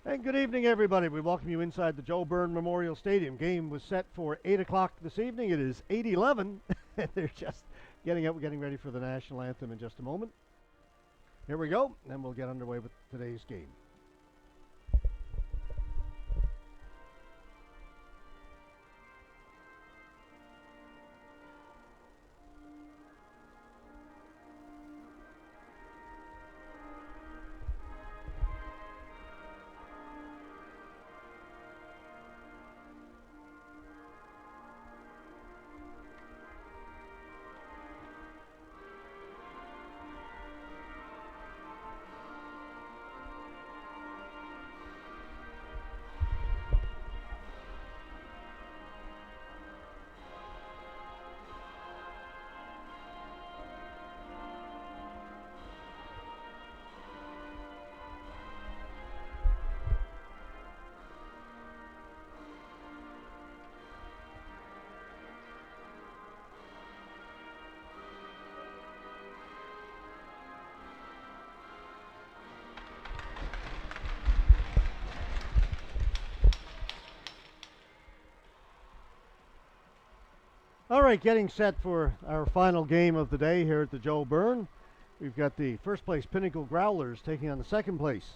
And good evening, everybody. We welcome you inside the Joe Byrne Memorial Stadium. Game was set for 8 o'clock this evening. It is 8:11. They're just getting up, getting ready for the national anthem in just a moment. Here we go, and we'll get underway with today's game. All right, getting set for our final game of the day here at the Joe Byrne. We've got the first place Pinnacle Growlers taking on the second place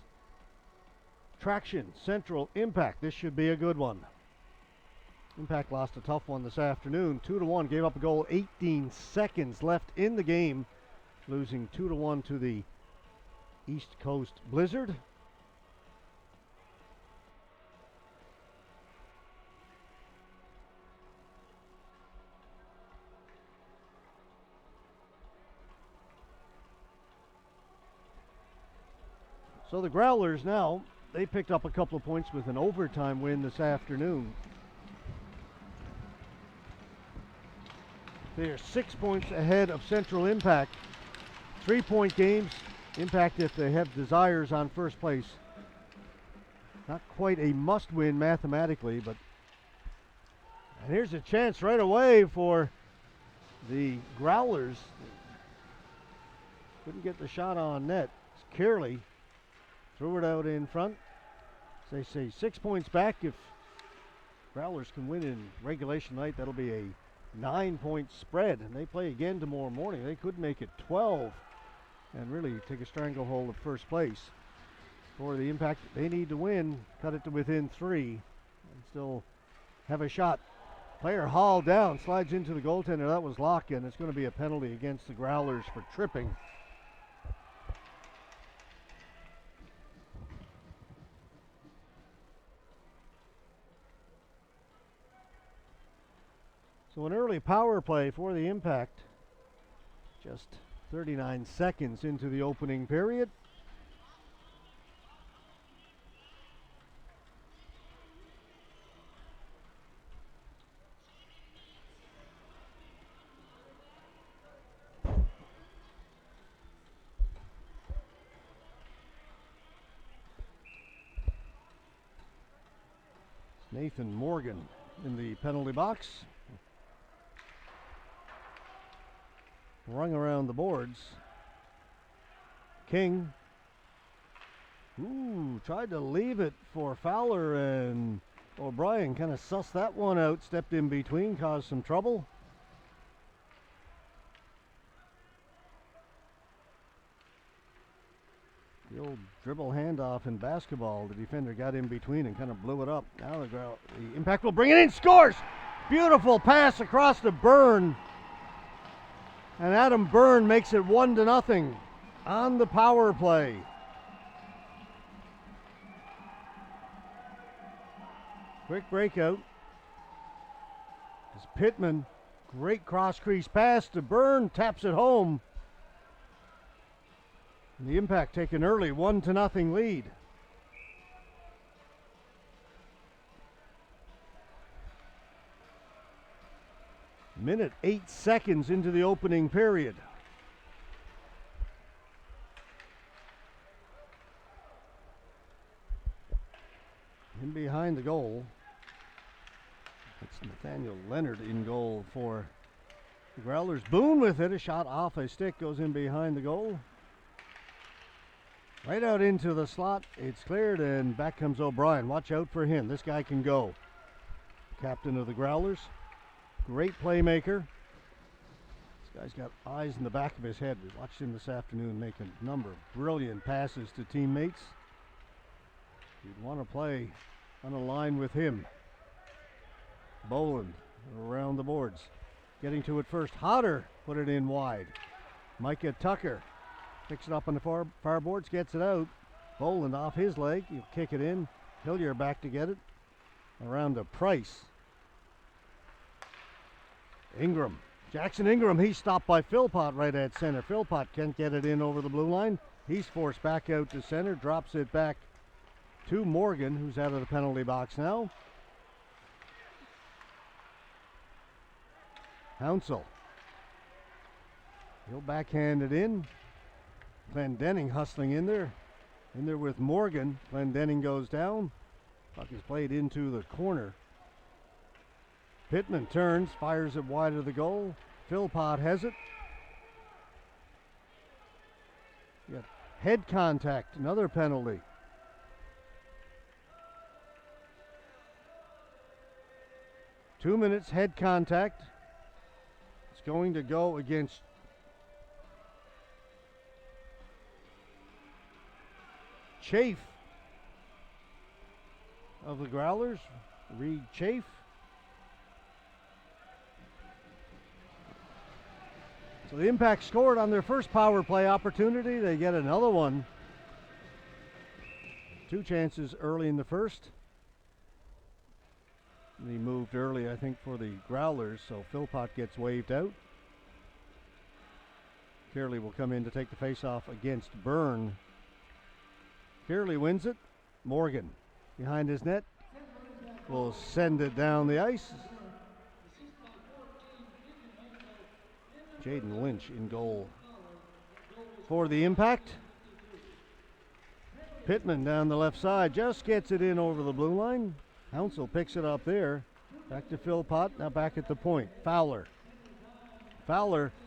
Traction Central Impact. This should be a good one. Impact lost a tough one this afternoon, 2-1. Gave up a goal, 18 seconds left in the game, losing 2-1 to the East Coast Blizzard. So the Growlers now, they picked up a couple of points with an overtime win this afternoon. They are 6 points ahead of Central Impact. 3-point games. Impact, if they have desires, on first place. Not quite a must-win mathematically, but and here's a chance right away for the Growlers. Couldn't get the shot on net. It's Kearley. Threw it out in front. As they say, 6 points back. If Growlers can win in regulation night, that'll be a 9-point spread. And they play again tomorrow morning. They could make it 12 and really take a stranglehold of first place. For the Impact, they need to win, cut it to within 3, and still have a shot. Player hauled down, slides into the goaltender. That was lock-in. It's going to be a penalty against the Growlers for tripping. So an early power play for the Impact, just 39 seconds into the opening period. Nathan Morgan in the penalty box. Rung around the boards. King. Tried to leave it for Fowler, and O'Brien kind of sussed that one out, stepped in between, caused some trouble. The old dribble handoff in basketball. The defender got in between and kind of blew it up. Now the Impact will bring it in, scores! Beautiful pass across to Byrne. And Adam Byrne makes it 1-0 on the power play. Quick breakout. As Pittman, great cross crease pass to Byrne, taps it home. And the Impact take an early 1-0 lead. Minute 8 seconds into the opening period. In behind the goal. It's Nathaniel Leonard in goal for the Growlers. Boone with it. A shot off a stick goes in behind the goal. Right out into the slot. It's cleared, and back comes O'Brien. Watch out for him. This guy can go. Captain of the Growlers. Great playmaker. This guy's got eyes in the back of his head. We watched him this afternoon make a number of brilliant passes to teammates. You'd want to play on a line with him. Boland around the boards. Getting to it first. Hodder put it in wide. Micah Tucker picks it up on the far boards, gets it out. Boland off his leg. He'll kick it in. Hillier back to get it. Around to Price. Ingram. Jackson Ingram, he's stopped by Philpott right at center. Philpott can't get it in over the blue line. He's forced back out to center. Drops it back to Morgan, who's out of the penalty box now. Hounsell. He'll backhand it in. Glendenning hustling in there. In there with Morgan. Glendenning goes down. Puck is played into the corner. Pittman turns, fires it wide of the goal. Philpott has it. Got head contact, another penalty. Two minutes head contact. It's going to go against Chafe of the Growlers. Reed Chafe. So the Impact scored on their first power play opportunity. They get another one. Two chances early in the first. And he moved early, I think, for the Growlers, so Philpott gets waved out. Kearley will come in to take the face-off against Byrne. Kearley wins it. Morgan behind his net will send it down the ice. Jaden Lynch in goal for the Impact. Pittman down the left side just gets it in over the blue line. Hounsell picks it up there. Back to Philpott, now back at the point. Fowler,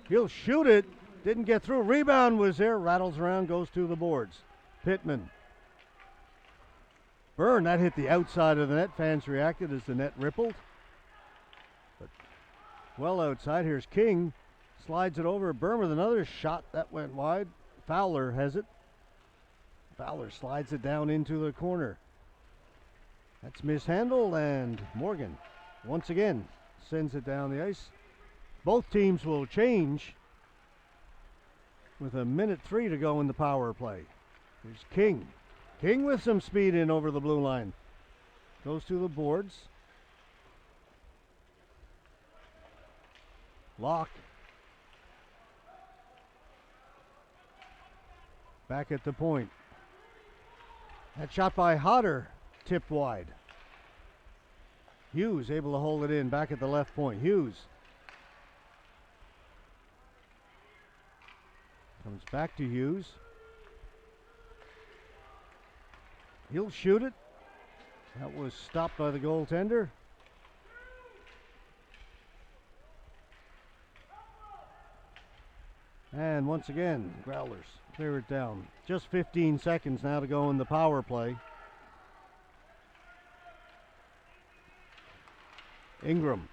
he'll shoot it. Didn't get through. Rebound was there. Rattles around, goes to the boards. Pittman. Byrne, that hit the outside of the net. Fans reacted as the net rippled. But well outside. Here's King. Slides it over. Byrne with another shot. That went wide. Fowler has it. Fowler slides it down into the corner. That's mishandled, and Morgan once again sends it down the ice. Both teams will change with 1:03 to go in the power play. Here's King. King with some speed in over the blue line. Goes to the boards. Locke. Back at the point. That shot by Hodder tipped wide. Hughes able to hold it in back at the left point. Hughes comes back to Hughes. He'll shoot it. That was stopped by the goaltender. And once again, Growlers clear it down. Just 15 seconds now to go in the power play. Ingram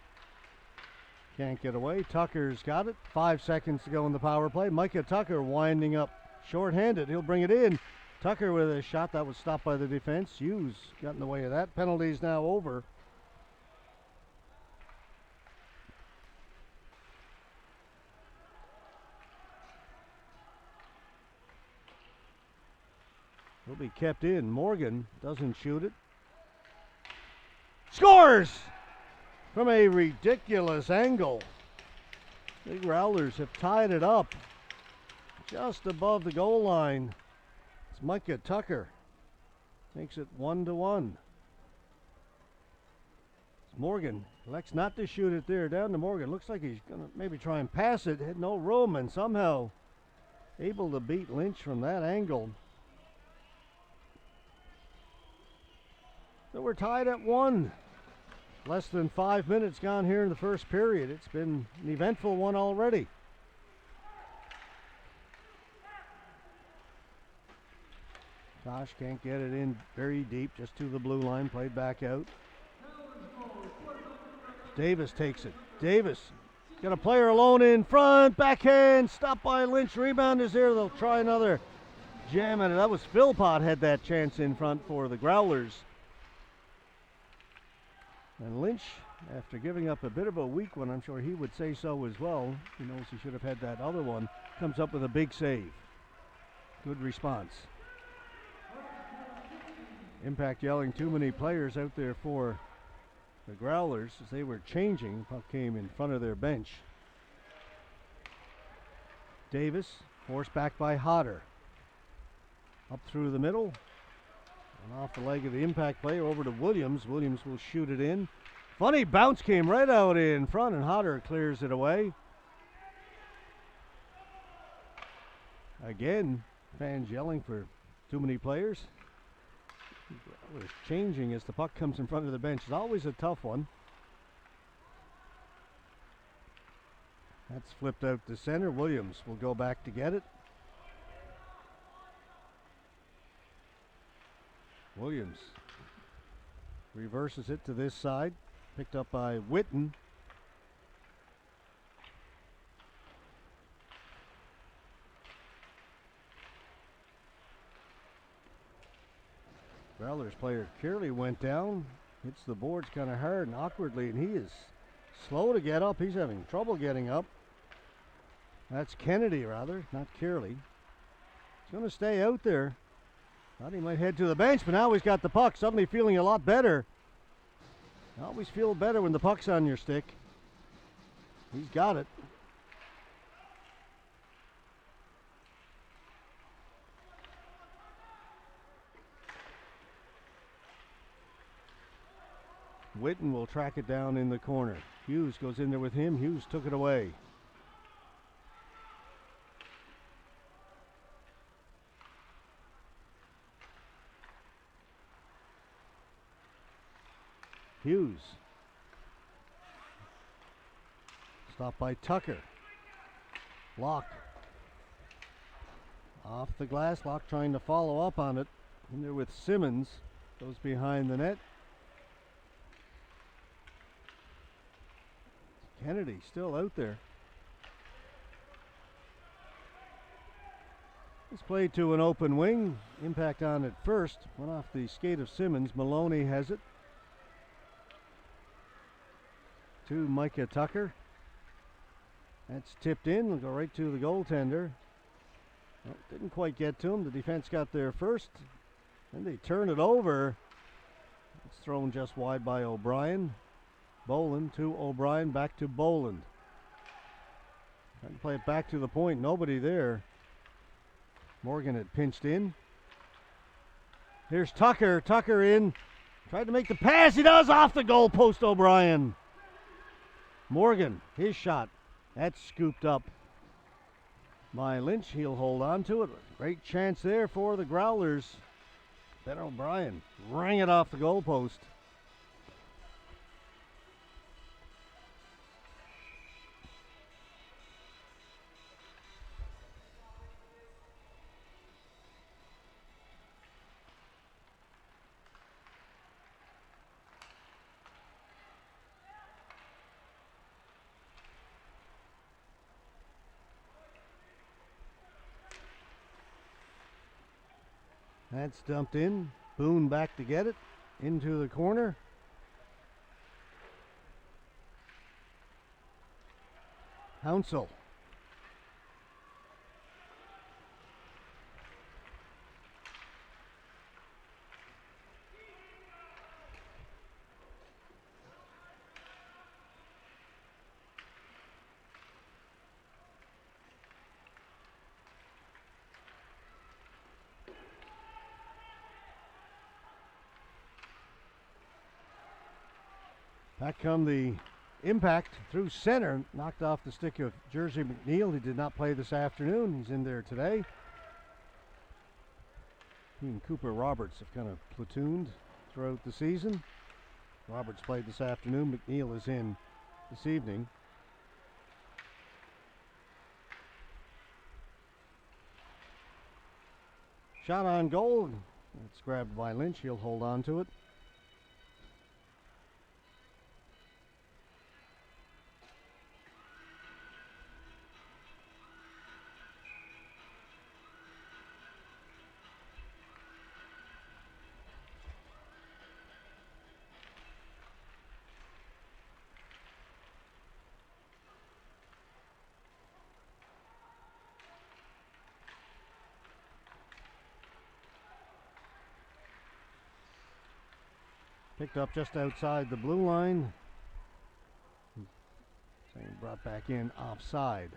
can't get away. Tucker's got it. 5 seconds to go in the power play. Micah Tucker winding up shorthanded. He'll bring it in. Tucker with a shot that was stopped by the defense. Hughes got in the way of that. Penalty's now over. He'll be kept in. Morgan doesn't shoot it. Scores! From a ridiculous angle. The Growlers have tied it up just above the goal line. It's Micah Tucker. Makes it 1-1. It's Morgan. Elects not to shoot it there. Down to Morgan. Looks like he's going to maybe try and pass it. Had no room, and somehow able to beat Lynch from that angle. So we're tied at 1. Less than 5 minutes gone here in the first period. It's been an eventful one already. Tosh can't get it in very deep, just to the blue line, played back out. Davis takes it. Davis got a player alone in front, backhand, stopped by Lynch, rebound is there, they'll try another jam at it. That was Philpott had that chance in front for the Growlers. And Lynch, after giving up a bit of a weak one, I'm sure he would say so as well. He knows he should have had that other one. Comes up with a big save. Good response. Impact yelling too many players out there for the Growlers as they were changing. Puck came in front of their bench. Davis forced back by Hodder. Up through the middle. And off the leg of the impact player over to Williams. Williams will shoot it in. Funny bounce came right out in front and Hodder clears it away. Again, fans yelling for too many players. Changing as the puck comes in front of the bench is always a tough one. That's flipped out to center. Williams will go back to get it. Williams reverses it to this side. Picked up by Witten. Growlers player Kearley went down, hits the boards kind of hard and awkwardly, and he is slow to get up. He's having trouble getting up. That's Kennedy, rather, not Kearley. He's going to stay out there. Thought he might head to the bench, but now he's got the puck, suddenly feeling a lot better. You always feel better when the puck's on your stick. He's got it. Witten will track it down in the corner. Hughes goes in there with him. Hughes took it away. Hughes. Stopped by Tucker. Locke. Off the glass. Locke trying to follow up on it. In there with Simmons. Goes behind the net. Kennedy still out there. It's played to an open wing. Impact on it first. Went off the skate of Simmons. Maloney has it. To Micah Tucker. That's tipped in. Will go right to the goaltender. Well, didn't quite get to him. The defense got there first. Then they turn it over. It's thrown just wide by O'Brien. Boland to O'Brien, back to Boland. Trying to play it back to the point, nobody there. Morgan had pinched in. Here's Tucker, Tucker in. Tried to make the pass, he does, off the goal post, O'Brien. Morgan, his shot, that's scooped up by Lynch. He'll hold on to it. Great chance there for the Growlers. Ben O'Brien rang it off the goal post. That's dumped in. Boone back to get it. Into the corner. Hounsell. Back come the Impact through center, knocked off the stick of Jersey McNeil. He did not play this afternoon. He's in there today. He and Cooper Roberts have kind of platooned throughout the season. Roberts played this afternoon. McNeil is in this evening. Shot on goal, It's grabbed by Lynch. He'll hold on to it. Picked up just outside the blue line. Saying brought back in offside.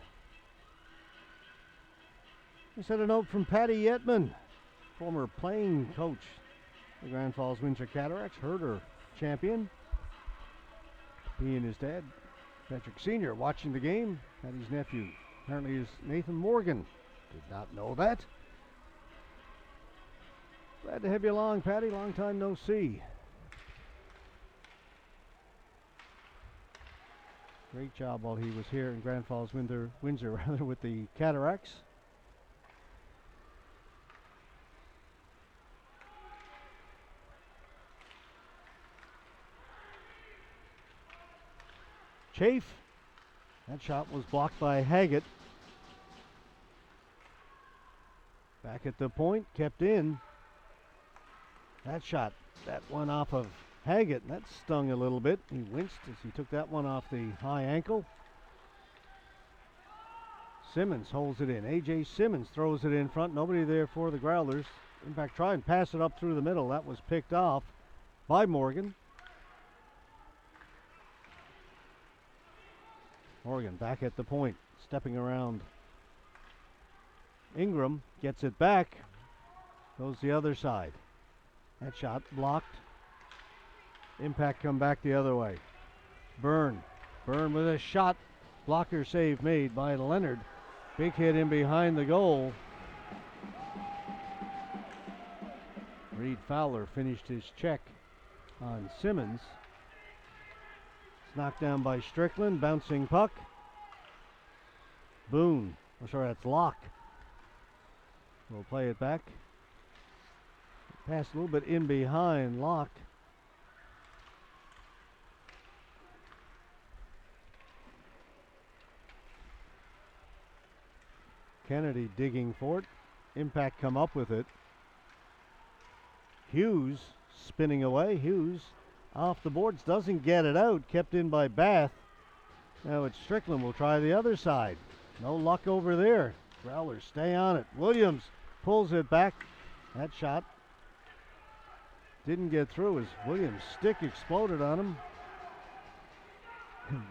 We had a note from Patty Yetman, former playing coach, the Grand Falls Windsor Cataracts, herder champion. He and his dad, Patrick Sr., watching the game. Patty's nephew apparently is Nathan Morgan. Did not know that. Glad to have you along, Patty. Long time no see. Great job while he was here in Grand Falls, Windsor with the Cataracts. Chafe. That shot was blocked by Haggett. Back at the point, kept in. That shot, that one off of Haggett, and that stung a little bit. He winced as he took that one off the high ankle. Simmons holds it in. A.J. Simmons throws it in front. Nobody there for the Growlers. Impact try and pass it up through the middle. That was picked off by Morgan. Morgan back at the point, stepping around. Ingram gets it back. Goes the other side. That shot blocked. Impact come back the other way. Byrne with a shot. Blocker save made by Leonard. Big hit in behind the goal. Reed Fowler finished his check on Simmons. It's knocked down by Strickland. Bouncing puck. Boone. Oh, sorry, that's Locke. We'll play it back. Pass a little bit in behind Locke. Kennedy digging for it. Impact come up with it. Hughes spinning away. Hughes off the boards. Doesn't get it out. Kept in by Bath. Now it's Strickland. Will try the other side. No luck over there. Growlers stay on it. Williams pulls it back. That shot didn't get through as Williams' stick exploded on him.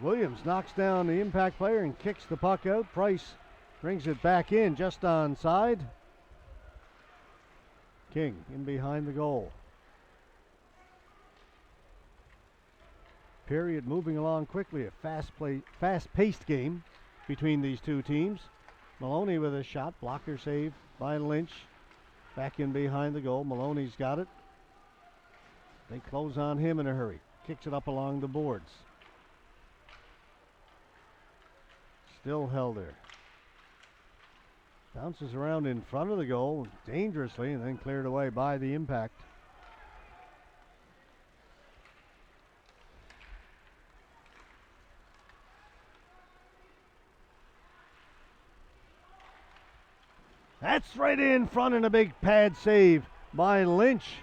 Williams knocks down the Impact player and kicks the puck out. Price brings it back in just onside. King in behind the goal. Period moving along quickly. A fast-paced game between these two teams. Maloney with a shot. Blocker save by Lynch. Back in behind the goal. Maloney's got it. They close on him in a hurry. Kicks it up along the boards. Still held there. Bounces around in front of the goal dangerously and then cleared away by the Impact. That's right in front and a big pad save by Lynch.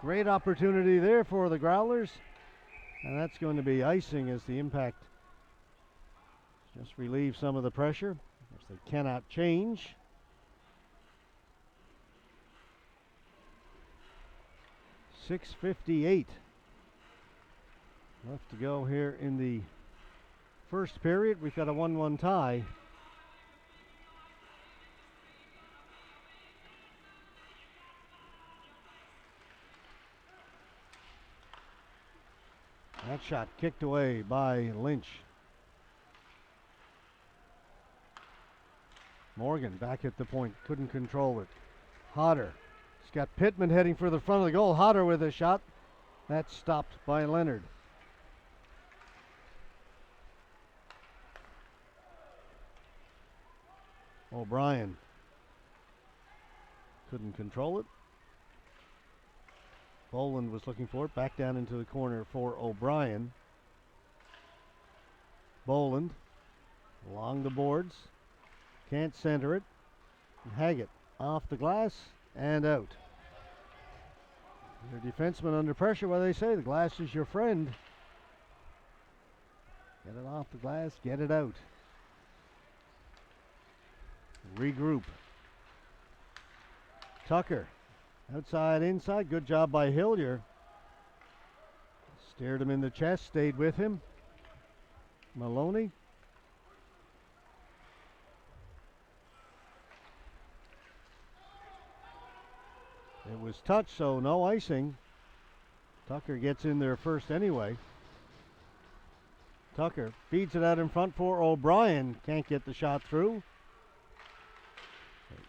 Great opportunity there for the Growlers. And that's going to be icing as the Impact just relieve some of the pressure, which they cannot change. .658 left to go here in the first period. We've got a 1-1 tie. That shot kicked away by Lynch. Morgan back at the point, couldn't control it. Hodder. He's got Pittman heading for the front of the goal. Hodder with a shot. That's stopped by Leonard. O'Brien couldn't control it. Boland was looking for it. Back down into the corner for O'Brien. Boland along the boards. Can't center it. Haggett off the glass and out. Your defenseman under pressure. What do they say? The glass is your friend. Get it off the glass. Get it out. Regroup. Tucker. Outside, inside. Good job by Hillier. Steered him in the chest. Stayed with him. Maloney. It was touch, so no icing. Tucker gets in there first anyway. Tucker feeds it out in front for O'Brien. Can't get the shot through.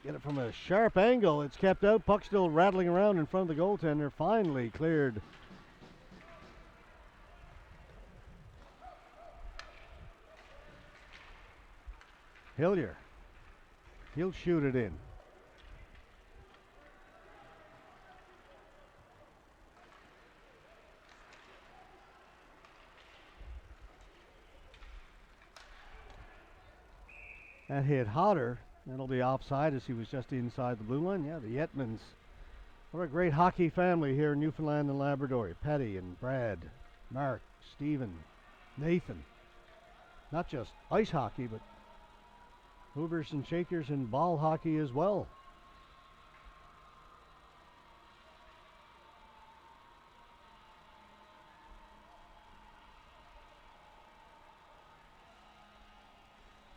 Get it from a sharp angle. It's kept out. Puck still rattling around in front of the goaltender. Finally cleared. Hillier. He'll shoot it in. That hit Hodder. That'll be offside as he was just inside the blue line. Yeah, the Yetmans. What a great hockey family here in Newfoundland and Labrador. Patty and Brad, Mark, Stephen, Nathan. Not just ice hockey, but movers and shakers and ball hockey as well.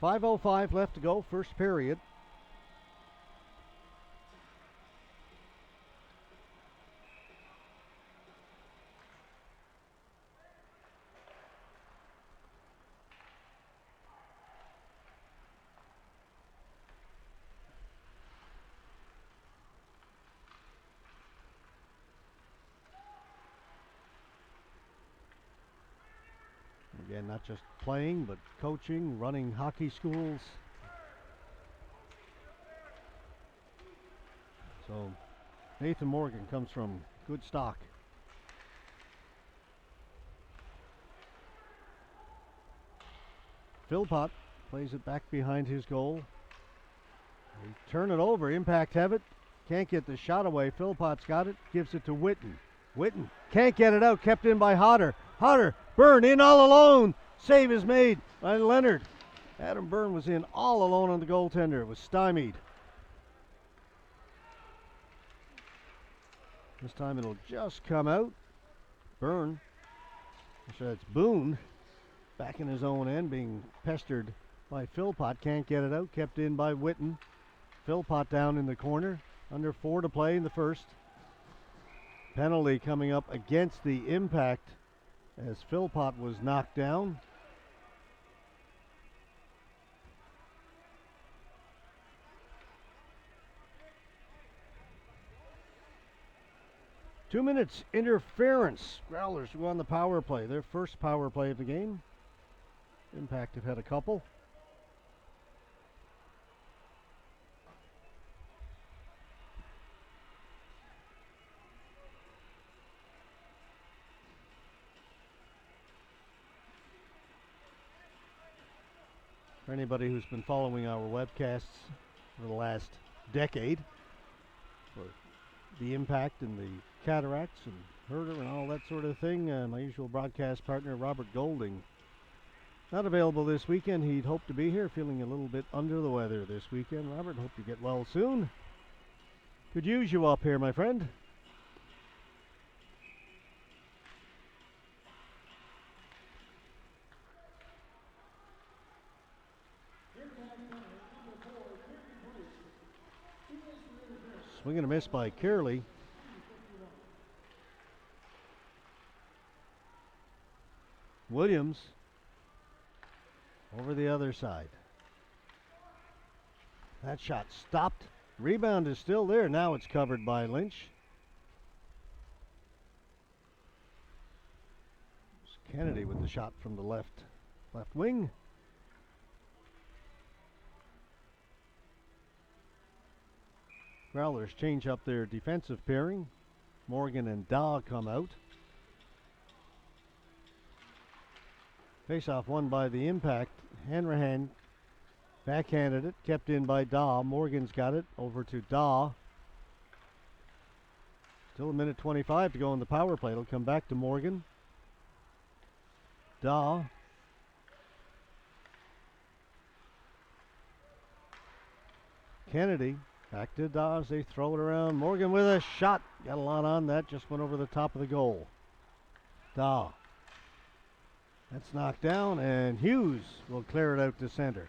.505 left to go, first period. Again, not just playing, but coaching, running hockey schools. So Nathan Morgan comes from good stock. Philpott plays it back behind his goal. They turn it over. Impact have it. Can't get the shot away. Philpott's got it. Gives it to Witten. Witten can't get it out. Kept in by Hodder. Hodder. Byrne in all alone. Save is made by Leonard. Adam Byrne was in all alone on the goaltender. It was stymied. This time it'll just come out. Byrne. So that's Boone. Back in his own end, being pestered by Philpott. Can't get it out. Kept in by Witten. Philpott down in the corner. Under 4 to play in the first. Penalty coming up against the Impact as Philpott was knocked down. Two minutes interference. Growlers go on the power play. Their first power play of the game. Impact have had a couple. For anybody who's been following our webcasts for the last decade, for the Impact and the Cataracts and Herder and all that sort of thing, my usual broadcast partner Robert Golding, not available this weekend. He'd hoped to be here, feeling a little bit under the weather this weekend. Robert, hope you get well soon. Could use you up here, my friend. Swing and a miss by Kearley. Williams over the other side. That shot stopped. Rebound is still there. Now it's covered by Lynch. It's Kennedy with the shot from the left wing. Growlers change up their defensive pairing. Morgan and Daw come out. Face-off won by the Impact. Hanrahan backhanded it, kept in by Daw. Morgan's got it, over to Daw. Still a minute 25 to go in the power play. It'll come back to Morgan. Daw. Kennedy back to Daw as they throw it around. Morgan with a shot. Got a lot on that. Just went over the top of the goal. Daw. That's knocked down, and Hughes will clear it out to center.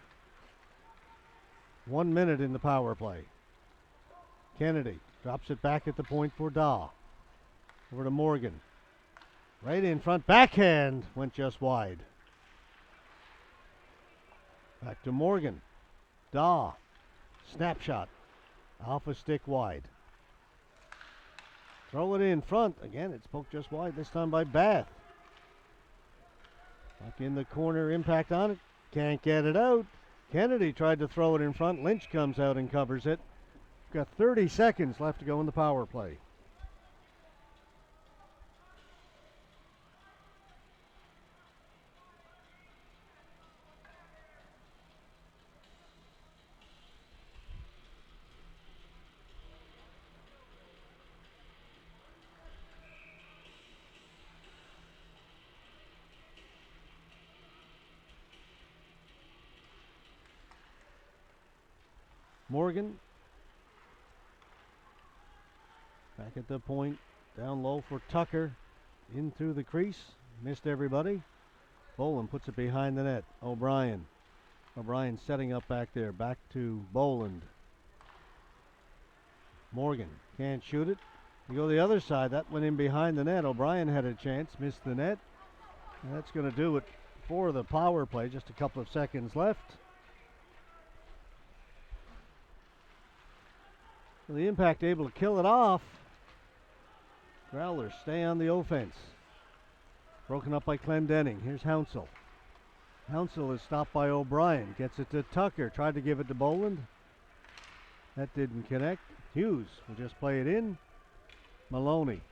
1 minute in the power play. Kennedy drops it back at the point for Daw. Over to Morgan. Right in front. Backhand went just wide. Back to Morgan. Daw. Snapshot. Off a stick wide. Throw it in front. Again, it's poked just wide, this time by Bath. Back in the corner, Impact on it. Can't get it out. Kennedy tried to throw it in front. Lynch comes out and covers it. Got 30 seconds left to go in the power play. Morgan back at the point, down low for Tucker, in through the crease, missed everybody. Boland puts it behind the net. O'Brien setting up back there, back to Boland. Morgan can't shoot it. You go the other side, that went in behind the net. O'Brien had a chance, missed the net. And that's going to do it for the power play. Just a couple of seconds left. The Impact able to kill it off. Growlers stay on the offense. Broken up by Clendenning. Here's Hounsell. Hounsell is stopped by O'Brien. Gets it to Tucker. Tried to give it to Boland. That didn't connect. Hughes will just play it in. Maloney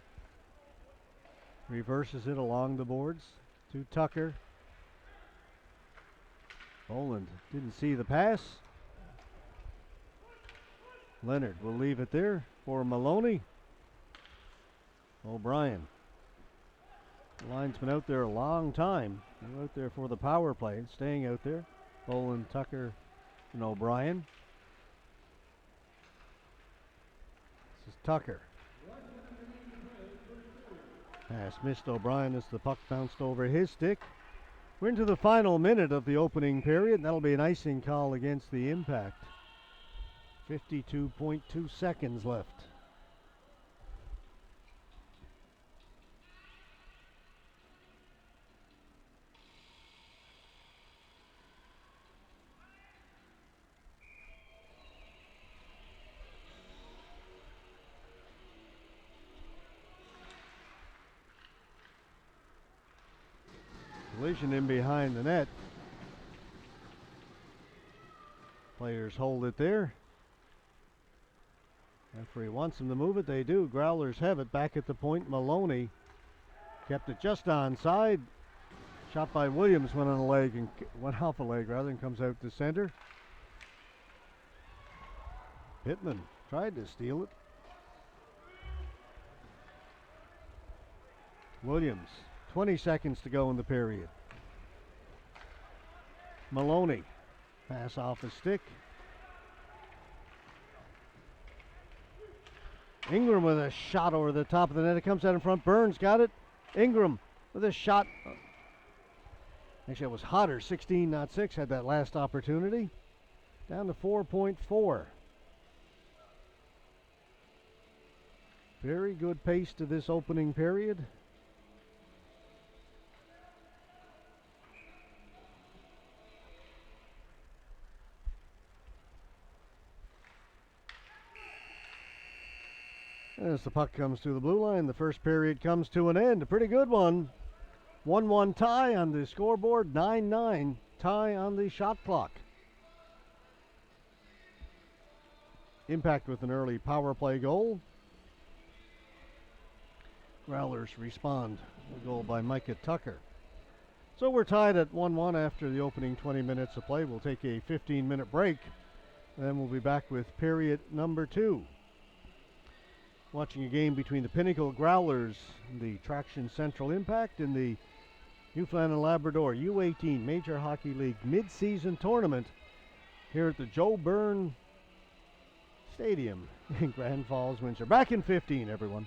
reverses it along the boards to Tucker. Boland didn't see the pass. Leonard will leave it there for Maloney. O'Brien. The line's been out there a long time. They're out there for the power play, staying out there. Boland, Tucker, and O'Brien. This is Tucker. Pass missed O'Brien as the puck bounced over his stick. We're into the final minute of the opening period, and that'll be an icing call against the Impact. 52.2 seconds left. Collision in behind the net. Players hold it there. Referee wants them to move it. They do. Growlers have it back at the point. Maloney kept it just onside. Shot by Williams went on a leg and went off a leg rather, and comes out to center. Pittman tried to steal it. Williams, 20 seconds to go in the period. Maloney, pass off a stick. Ingram with a shot over the top of the net. It comes out in front. Burns got it. Ingram with a shot. Actually, it was Hodder, 16-6, had that last opportunity. Down to 4.4. Very good pace to this opening period. As the puck comes to the blue line, the first period comes to an end. A pretty good one. 1-1 tie on the scoreboard, 9-9 tie on the shot clock. Impact with an early power play goal. Growlers respond. A goal by Micah Tucker. So we're tied at 1-1 after the opening 20 minutes of play. We'll take a 15-minute break. Then we'll be back with period number 2. Watching a game between the Pinnacle Growlers, the Traction Central Impact, and the Newfoundland and Labrador U18 Major Hockey League mid-season tournament here at the Joe Byrne Stadium in Grand Falls, Windsor. Back in 15, everyone.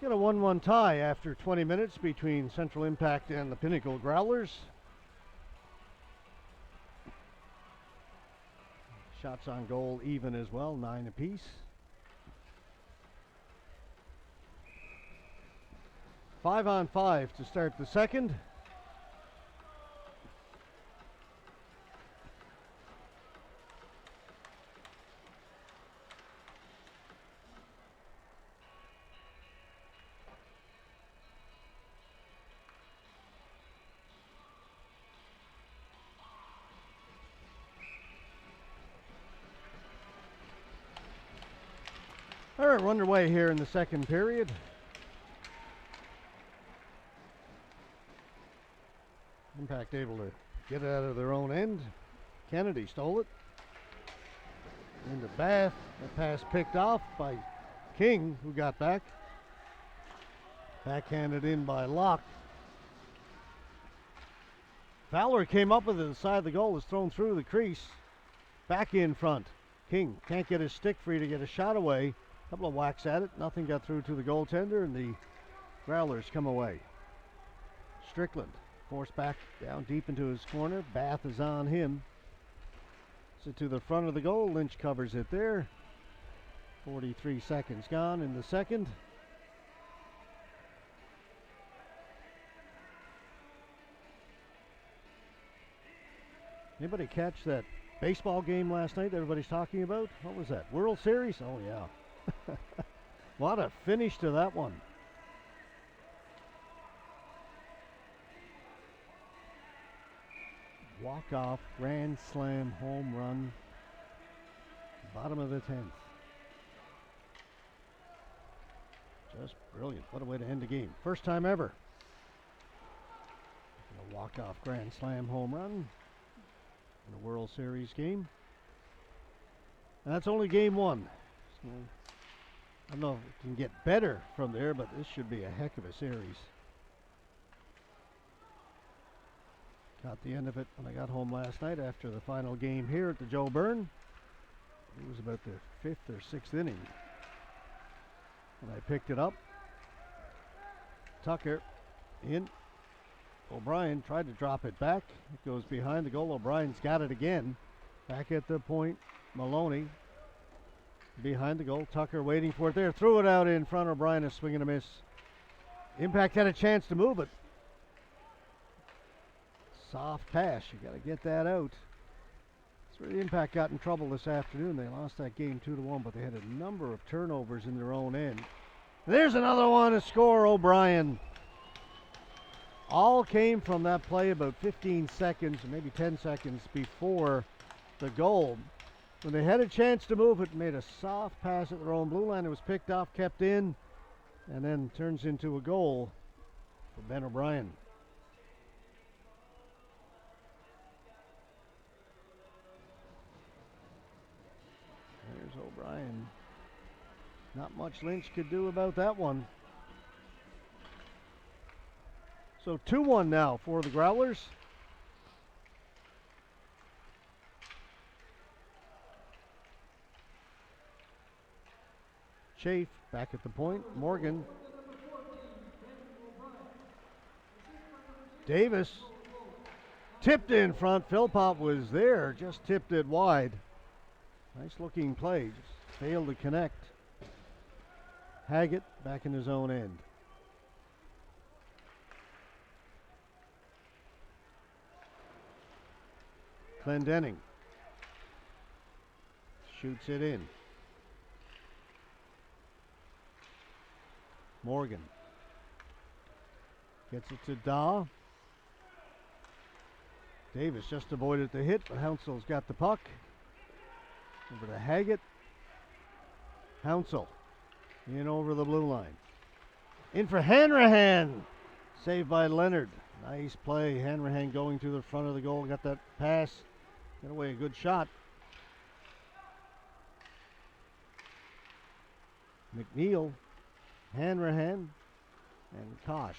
Got a 1-1 tie after 20 minutes between Central Impact and the Pinnacle Growlers. Shots on goal even as well, 9 apiece. 5-on-5 to start the second. All right, we're underway here in the second period. Impact able to get it out of their own end. Kennedy stole it. Into Bath. The pass picked off by King, who got back. Backhanded in by Locke. Fowler came up with it. The side of the goal was thrown through the crease. Back in front. King can't get his stick free to get a shot away. Couple of whacks at it. Nothing got through to the goaltender, and the Growlers come away. Strickland forced back down deep into his corner. Bath is on him. So to the front of the goal. Lynch covers it there. 43 seconds gone in the second. Anybody catch that baseball game last night everybody's talking about? What was that? World Series? Oh, yeah. What a finish to that one. Walk-off, grand slam, home run. Bottom of the 10th. Just brilliant. What a way to end the game. First time ever. A walk-off grand slam home run in a World Series game. And that's only game one. So I don't know if it can get better from there, but this should be a heck of a series. Caught the end of it when I got home last night after the final game here at the Joe Byrne. It was about the 5th or 6th inning when I picked it up. Tucker in. O'Brien tried to drop it back. It goes behind the goal. O'Brien's got it again. Back at the point. Maloney behind the goal. Tucker waiting for it there. Threw it out in front. O'Brien, a swing and a miss. Impact had a chance to move it. Soft pass. You got to get that out. That's where the Impact got in trouble this afternoon. They lost that game 2-1, but they had a number of turnovers in their own end. There's another one to score, O'Brien. All came from that play about 15 seconds, or maybe 10 seconds before the goal. When they had a chance to move it, made a soft pass at their own blue line. It was picked off, kept in, and then turns into a goal for Ben O'Brien. There's O'Brien. Not much Lynch could do about that one. So 2-1 now for the Growlers. Chafe back at the point. Morgan. Davis tipped in front. Philpott was there, just tipped it wide. Nice looking play, just failed to connect. Haggett back in his own end. Clendenning shoots it in. Morgan gets it to Daw. Davis just avoided the hit, but Hounsell's got the puck. Over to Haggett. Hounsell in over the blue line. In for Hanrahan. Saved by Leonard. Nice play. Hanrahan going to the front of the goal. Got that pass. Got away a good shot. McNeil, Hanrahan, and Kosh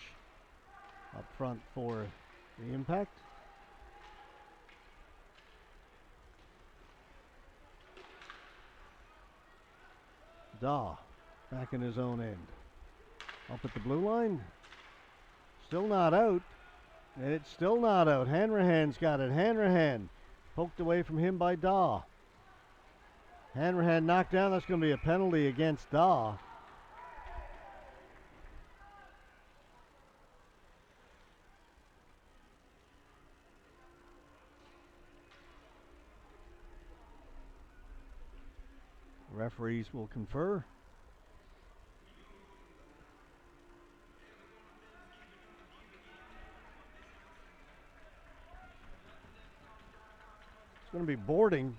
up front for the Impact. Daw back in his own end. Up at the blue line. Still not out. And it's still not out. Hanrahan's got it. Hanrahan poked away from him by Daw. Hanrahan knocked down. That's going to be a penalty against Daw. Referees will confer. It's going to be boarding.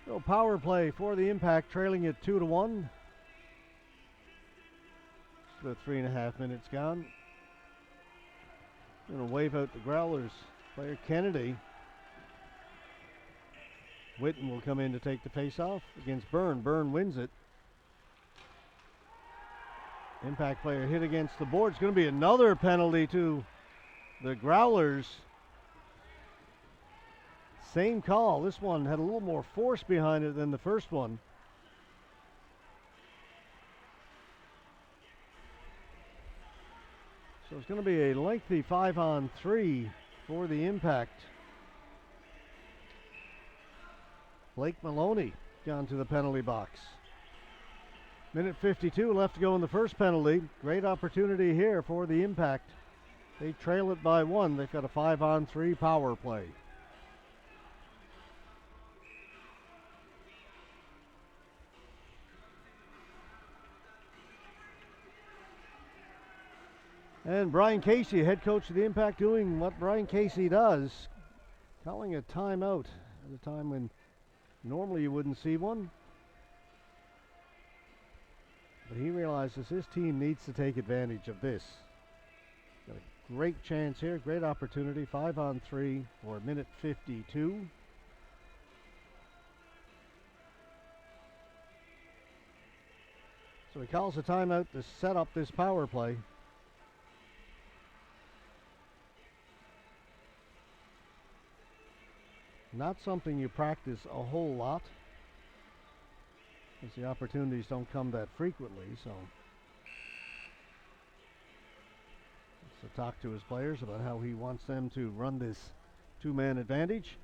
So power play for the Impact, trailing it 2-1. About 3.5 minutes gone. Going to wave out the Growlers player Kennedy. Witten will come in to take the face-off against Byrne. Byrne wins it. Impact player hit against the board. It's going to be another penalty to the Growlers. Same call. This one had a little more force behind it than the first one. So it's going to be a lengthy 5-on-3 for the Impact. Blake Maloney down to the penalty box. Minute 52 left to go in the first penalty. Great opportunity here for the Impact. They trail it by 1. They've got a 5-on-3 power play. And Brian Casey, head coach of the Impact, doing what Brian Casey does, calling a timeout at a time when normally you wouldn't see one. But he realizes his team needs to take advantage of this. Got a great chance here, great opportunity, 5-on-3 for minute 52. So he calls a timeout to set up this power play. Not something you practice a whole lot, because the opportunities don't come that frequently. So let's talk to his players about how he wants them to run this two-man advantage.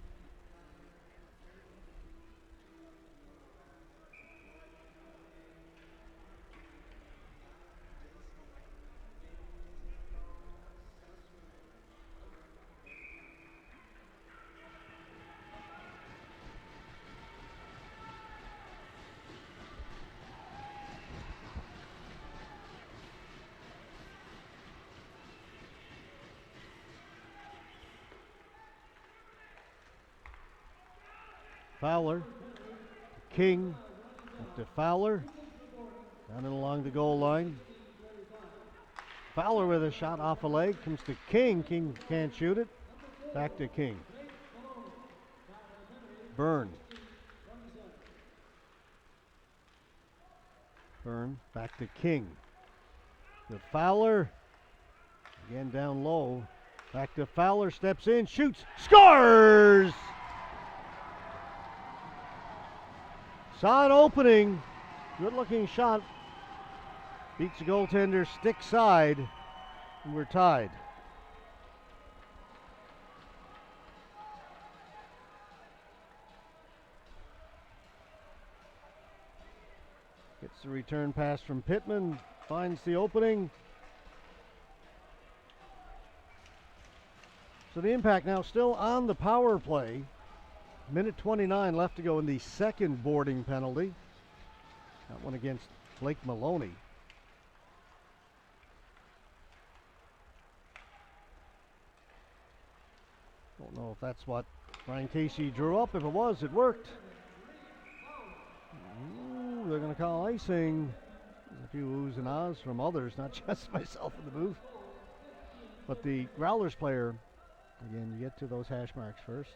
Fowler, King, up to Fowler, down and along the goal line. Fowler with a shot off a leg, comes to King. King can't shoot it. Back to King. Byrne. Byrne, back to King. To Fowler, again down low. Back to Fowler, steps in, shoots, scores! Saw an opening, good-looking shot, beats the goaltender stick side, and we're tied. Gets the return pass from Pittman, finds the opening. So the Impact now still on the power play. Minute 29 left to go in the second boarding penalty. That one against Blake Maloney. Don't know if that's what Brian Casey drew up. If it was, it worked. Ooh, they're going to call icing. There's a few oohs and ahs from others, not just myself in the booth. But the Growlers player, again, you get to those hash marks first.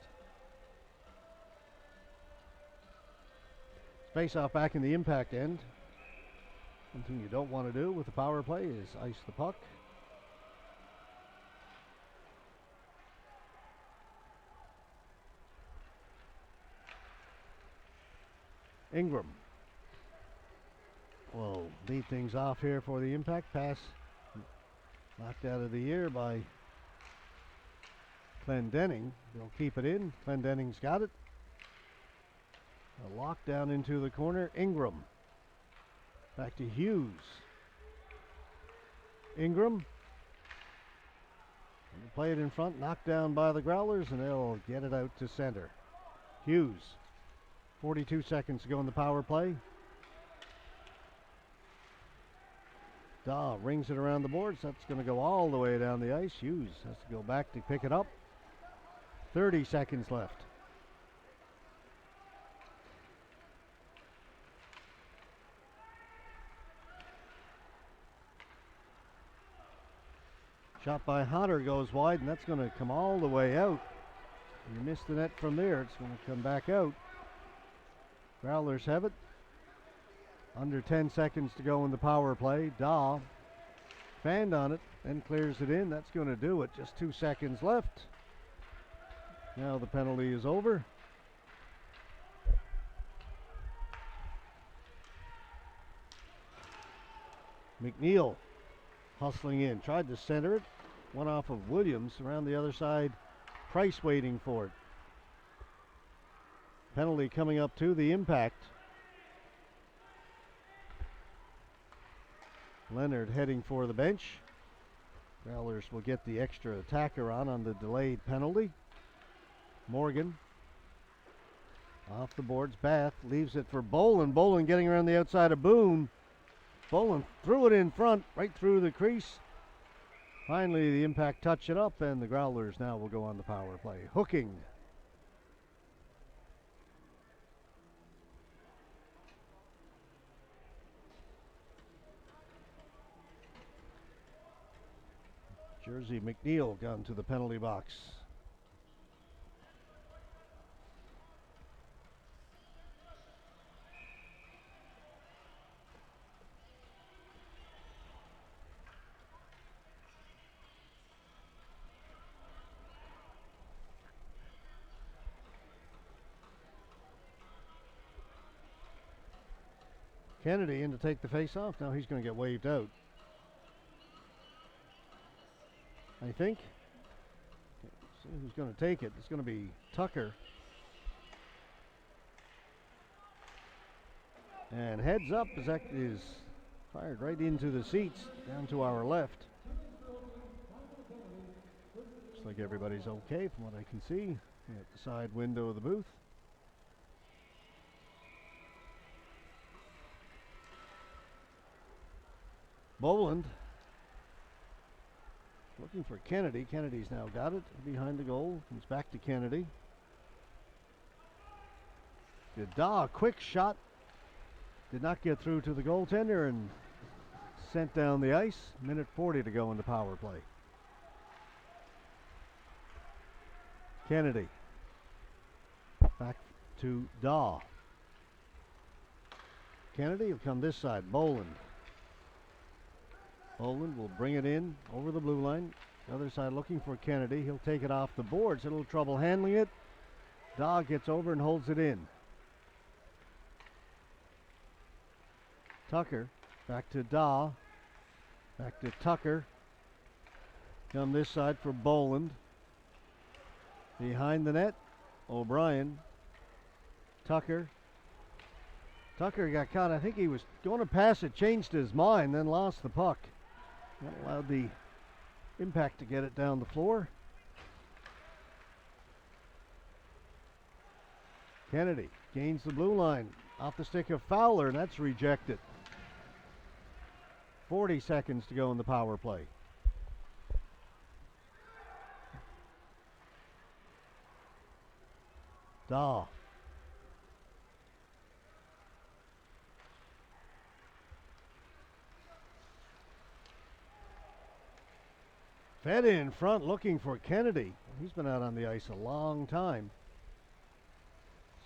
Face-off back in the Impact end. Something you don't want to do with the power play is ice the puck. Ingram will lead things off here for the impact. Pass knocked out of the air by Clendenning. They'll keep it in. Clendenning's got it. A lock down into the corner. Ingram. Back to Hughes. Ingram. Play it in front. Knocked down by the Growlers, and they'll get it out to center. Hughes. 42 seconds to go in the power play. Daw rings it around the boards. That's going to go all the way down the ice. Hughes has to go back to pick it up. 30 seconds left. Shot by Hunter goes wide, and that's going to come all the way out. You missed the net from there. It's going to come back out. Growlers have it. Under 10 seconds to go in the power play. Daw fanned on it and clears it in. That's going to do it. Just 2 seconds left. Now the penalty is over. McNeil hustling in. Tried to center it. One off of Williams. Around the other side. Price waiting for it. Penalty coming up to the impact. Leonard heading for the bench. Growlers will get the extra attacker on the delayed penalty. Morgan off the boards. Bath leaves it for Bolin. Bolin getting around the outside of Boone. Bolin threw it in front, right through the crease. Finally, the impact touched it up, and the Growlers now will go on the power play. Hooking. Jersey McNeil gone to the penalty box. Kennedy in to take the face-off. Now he's going to get waved out, I think. See who's going to take it. It's going to be Tucker. And heads up as that is fired right into the seats down to our left. Looks like everybody's okay from what I can see at the side window of the booth. Boland looking for Kennedy. Kennedy's now got it behind the goal. Comes back to Kennedy. Daw, quick shot. Did not get through to the goaltender and sent down the ice. Minute 40 to go in the power play. Kennedy. Back to Daw. Kennedy will come this side. Boland. Boland will bring it in over the blue line. The other side looking for Kennedy. He'll take it off the boards. A little trouble handling it. Daw gets over and holds it in. Tucker back to Daw. Back to Tucker. Come this side for Boland. Behind the net, O'Brien. Tucker. Tucker got caught. I think he was going to pass it, changed his mind, then lost the puck. That allowed the impact to get it down the floor. Kennedy gains the blue line off the stick of Fowler, and that's rejected. 40 seconds to go in the power play. Daw. Fed in front looking for Kennedy. He's been out on the ice a long time.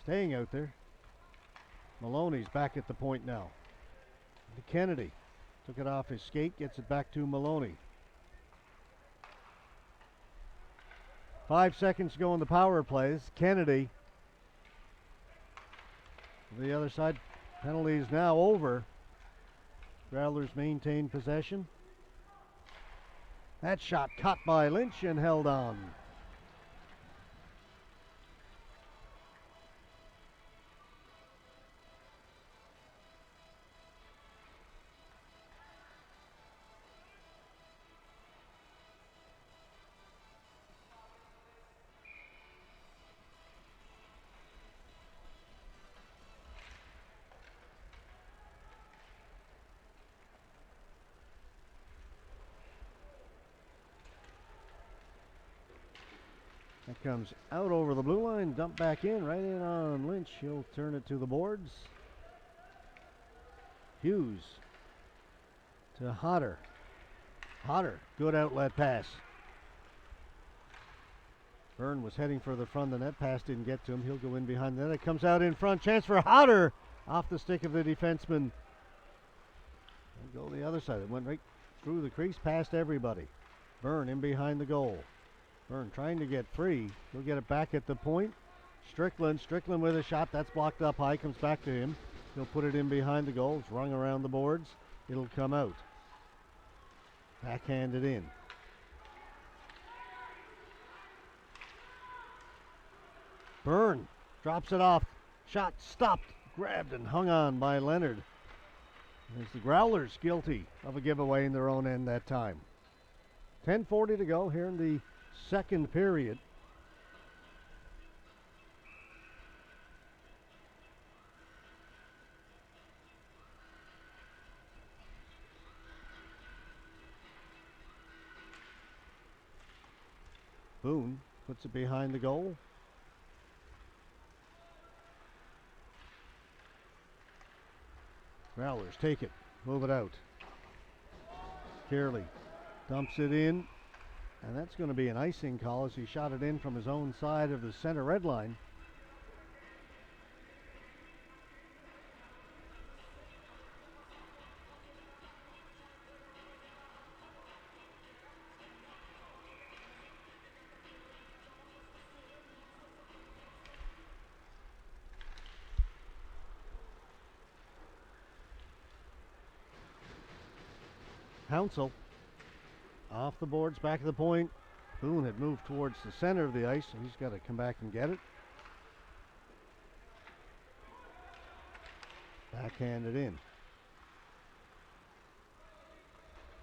Staying out there. Maloney's back at the point now. To Kennedy. Took it off his skate, gets it back to Maloney. 5 seconds to go in the power plays. Kennedy. the other side. Penalty is now over. Growlers maintain possession. That shot caught by Lynch and held on. That comes out over the blue line, dumped back in, right in on Lynch. He'll turn it to the boards. Hughes to Hodder. Hodder, good outlet pass. Byrne was heading for the front, and that pass didn't get to him. He'll go in behind the net. It comes out in front. Chance for Hodder off the stick of the defenseman. They'll go the other side. It went right through the crease, past everybody. Byrne in behind the goal. Byrne trying to get free. He'll get it back at the point. Strickland with a shot. That's blocked up high. Comes back to him. He'll put it in behind the goal. It's rung around the boards. It'll come out. Backhanded in. Byrne drops it off. Shot stopped. Grabbed and hung on by Leonard. As the Growlers guilty of a giveaway in their own end that time. 10:40 to go here in the second period. Boone puts it behind the goal. Growlers take it, move it out. Kearley dumps it in. And that's going to be an icing call as he shot it in from his own side of the center red line. Hounsell off the boards, back of the point. Boone had moved towards the center of the ice, so he's got to come back and get it. Backhanded in.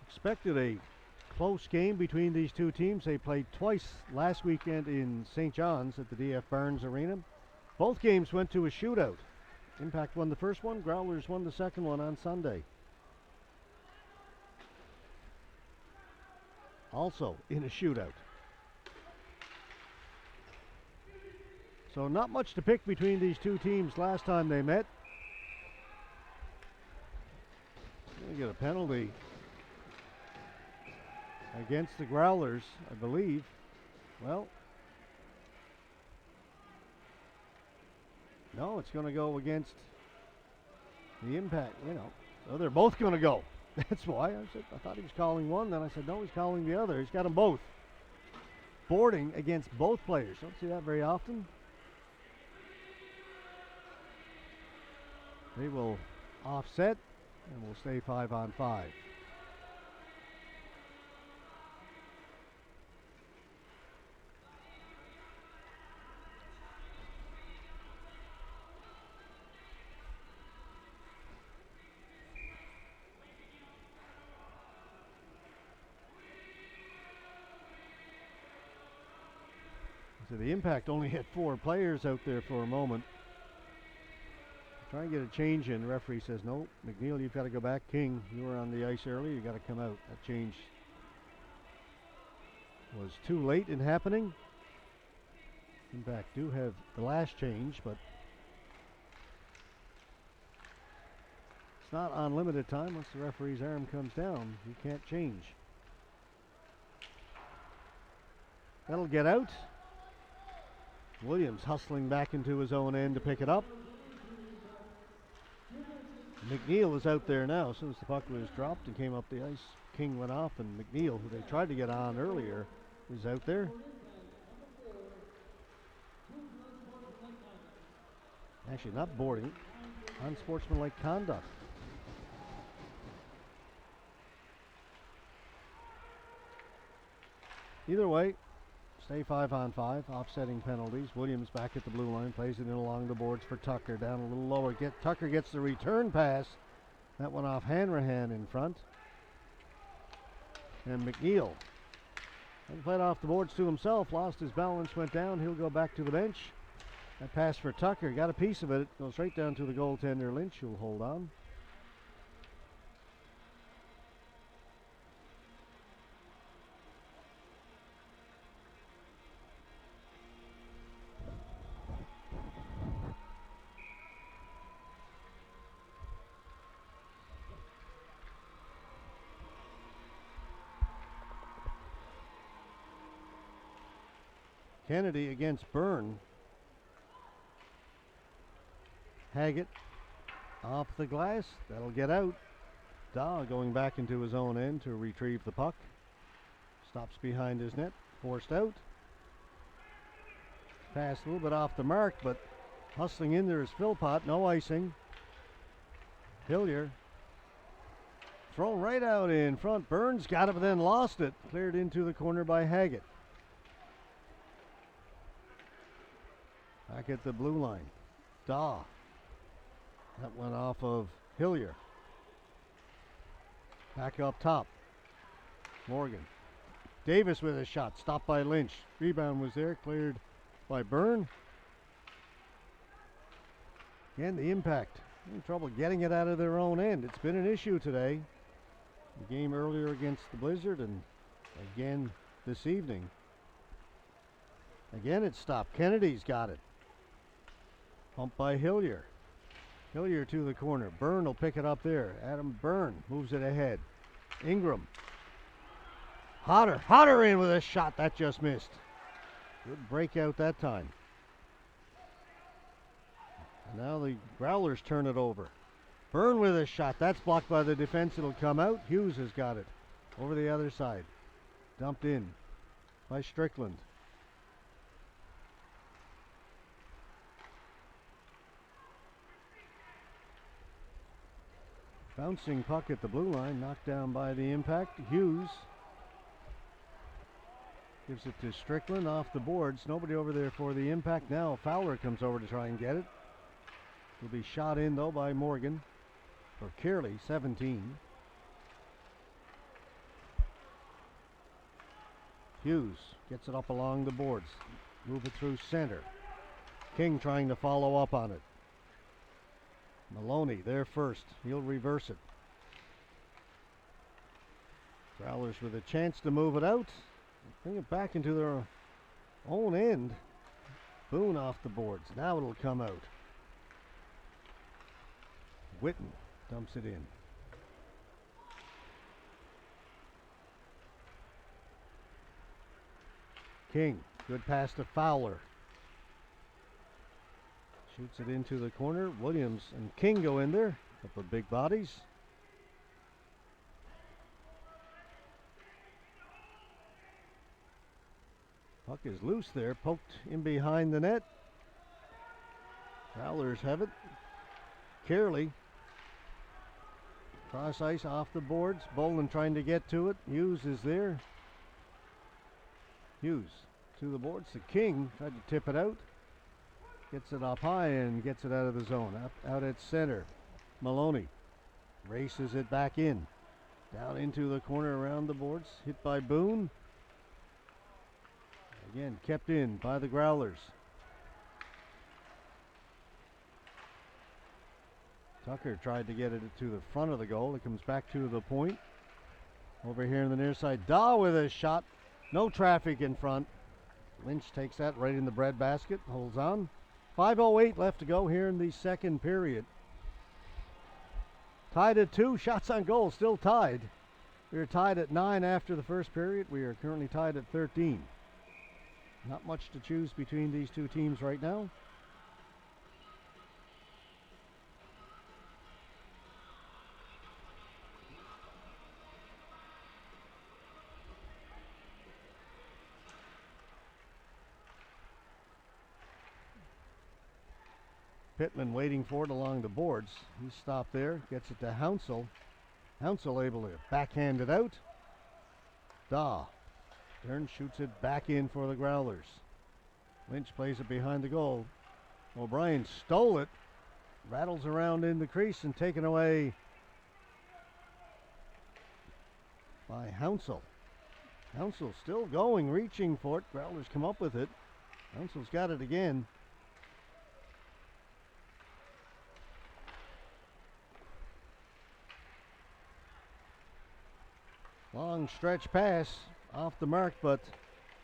Expected a close game between these two teams. They played twice last weekend in St. John's at the DF Barnes Arena. Both games went to a shootout. Impact won the first one, Growlers won the second one on Sunday. Also in a shootout. So not much to pick between these two teams last time they met. They get a penalty against the Growlers, I believe. Well, no, it's going to go against the Impact, you know. So they're both going to go. That's why I thought he was calling one, then I said no, he's calling the other. He's got them both. Boarding against both players. Don't see that very often. They will offset and will stay 5-on-5. So the Impact only had 4 players out there for a moment. Try and get a change in. The referee says, no, McNeil, you've got to go back. King, you were on the ice early. You got to come out. That change was too late in happening. Impact do have the last change, but it's not unlimited time. Once the referee's arm comes down, you can't change. That'll get out. Williams hustling back into his own end to pick it up. McNeil is out there now. As soon as the puck was dropped and came up the ice, King went off, and McNeil, who they tried to get on earlier, is out there. Actually not boarding. unsportsmanlike conduct. Either way, stay 5-on-5, offsetting penalties. Williams back at the blue line, plays it in along the boards for Tucker, down a little lower. Tucker gets the return pass. That went off Hanrahan in front. And McNeil played off the boards to himself, lost his balance, went down. He'll go back to the bench. That pass for Tucker, got a piece of it. Goes right down to the goaltender, Lynch, who'll hold on. Kennedy against Byrne. Haggett off the glass. That'll get out. Daw going back into his own end to retrieve the puck. Stops behind his net. Forced out. Pass a little bit off the mark, but hustling in there is Philpott. No icing. Hillier. Thrown right out in front. Burns got it, but then lost it. Cleared into the corner by Haggett. Back at the blue line. Daw. That went off of Hillier. Back up top. Morgan. Davis with a shot. Stopped by Lynch. Rebound was there. Cleared by Byrne. Again, the Impact in trouble getting it out of their own end. It's been an issue today. The game earlier against the Blizzard and again this evening. Again, it's stopped. Kennedy's got it. Pumped by Hillier. Hillier to the corner. Byrne will pick it up there. Adam Byrne moves it ahead. Ingram. Hodder in with a shot. That just missed. Good breakout that time. And now the Growlers turn it over. Byrne with a shot. That's blocked by the defense. It'll come out. Hughes has got it. Over the other side. Dumped in by Strickland. Bouncing puck at the blue line, knocked down by the Impact. Hughes gives it to Strickland off the boards. Nobody over there for the Impact. Now Fowler comes over to try and get it. Will be shot in though by Morgan for Kearley, 17. Hughes gets it up along the boards. Move it through center. King trying to follow up on it. Maloney there first. He'll reverse it. Growlers with a chance to move it out. Bring it back into their own end. Boone off the boards. Now it'll come out. Witten dumps it in. King. Good pass to Fowler. Shoots it into the corner. Williams and King go in there. Couple of big bodies. Puck is loose there. Poked in behind the net. Growlers have it. Kearley. Cross ice off the boards. Boland trying to get to it. Hughes is there. Hughes to the boards. The King tried to tip it out. Gets it up high and gets it out of the zone. Out at center. Maloney races it back in. Down into the corner around the boards. Hit by Boone. Again, kept in by the Growlers. Tucker tried to get it to the front of the goal. It comes back to the point. Over here in the near side. Daw with a shot. No traffic in front. Lynch takes that right in the breadbasket. Holds on. 5:08 left to go here in the second period. Tied at 2. Shots on goal. Still tied. We are tied at 9 after the first period. We are currently tied at 13. Not much to choose between these two teams right now. Pittman waiting for it along the boards. He stopped there, gets it to Hounsell. Hounsell able to backhand it out. Daw. Turns, shoots it back in for the Growlers. Lynch plays it behind the goal. O'Brien stole it. Rattles around in the crease and taken away by Hounsell. Hounsell still going, reaching for it. Growlers come up with it. Hounsell's got it again. Long stretch pass off the mark, but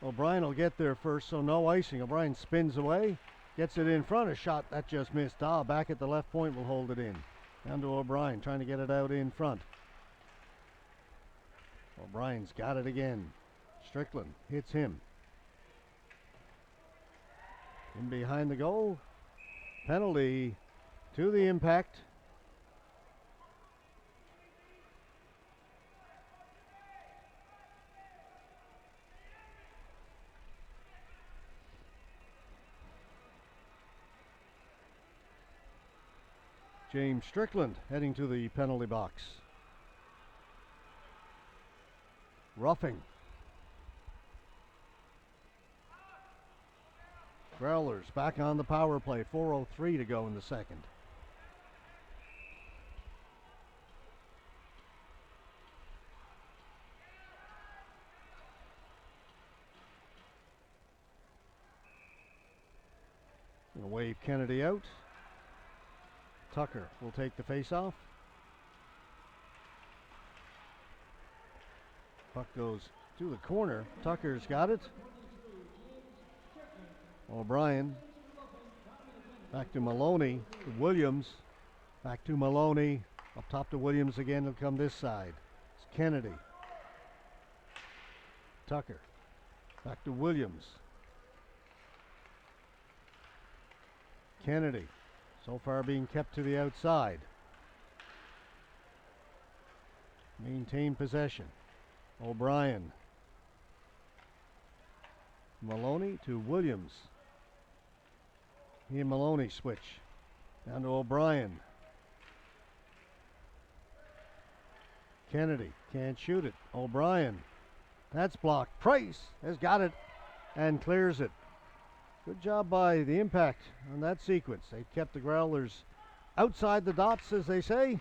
O'Brien will get there first, so no icing. O'Brien spins away, gets it in front. A shot that just missed. Back at the left point will hold it in. Down to O'Brien, trying to get it out in front. O'Brien's got it again. Strickland hits him. In behind the goal. Penalty to the Impact. James Strickland heading to the penalty box. Roughing. Growlers back on the power play. 4:03 to go in the second. Gonna wave Kennedy out. Tucker will take the face-off. Puck goes to the corner. Tucker's got it. O'Brien. Back to Maloney. To Williams. Back to Maloney. Up top to Williams again. He'll come this side. It's Kennedy. Tucker. Back to Williams. Kennedy. So far being kept to the outside. Maintain possession. O'Brien. Maloney to Williams. He and Maloney switch. Down to O'Brien. Kennedy can't shoot it. O'Brien. That's blocked. Price has got it and clears it. Good job by the Impact on that sequence. They kept the Growlers outside the dots, as they say.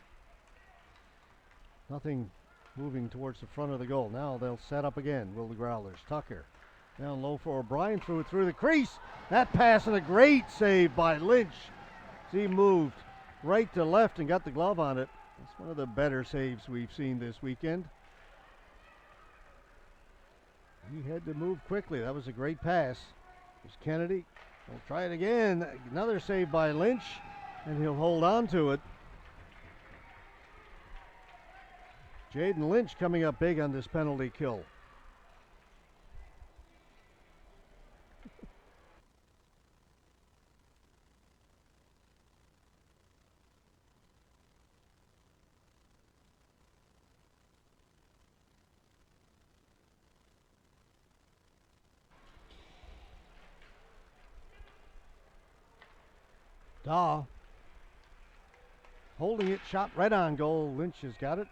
Nothing moving towards the front of the goal. Now they'll set up again, will the Growlers. Tucker down low for O'Brien, through the crease. That pass and a great save by Lynch. He moved right to left and got the glove on it. That's one of the better saves we've seen this weekend. He had to move quickly. That was a great pass. There's Kennedy. We'll try it again. Another save by Lynch, and he'll hold on to it. Jaden Lynch coming up big on this penalty kill. Daw holding it, shot right on goal. Lynch has got it,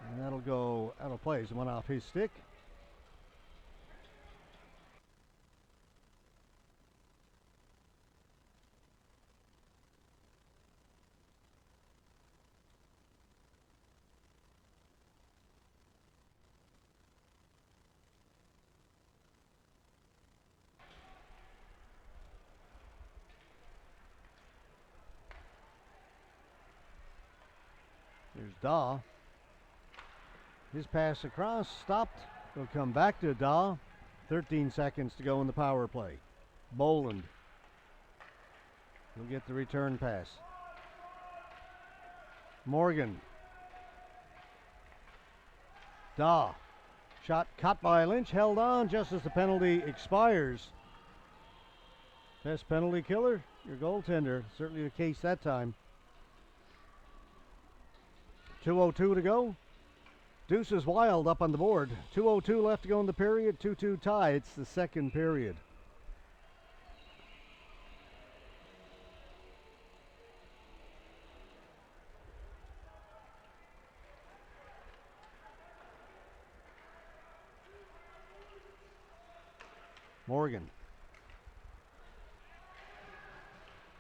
and that'll go out of play. It's one off his stick. There's Daw. His pass across, stopped. He'll come back to Daw. 13 seconds to go in the power play. Boland. He'll get the return pass. Morgan. Daw. Shot caught by Lynch, held on just as the penalty expires. Best penalty killer, your goaltender. Certainly the case that time. 2:02 to go. Deuce is Wild up on the board. 2:02 left to go in the period. 2-2 tie. It's the second period. Morgan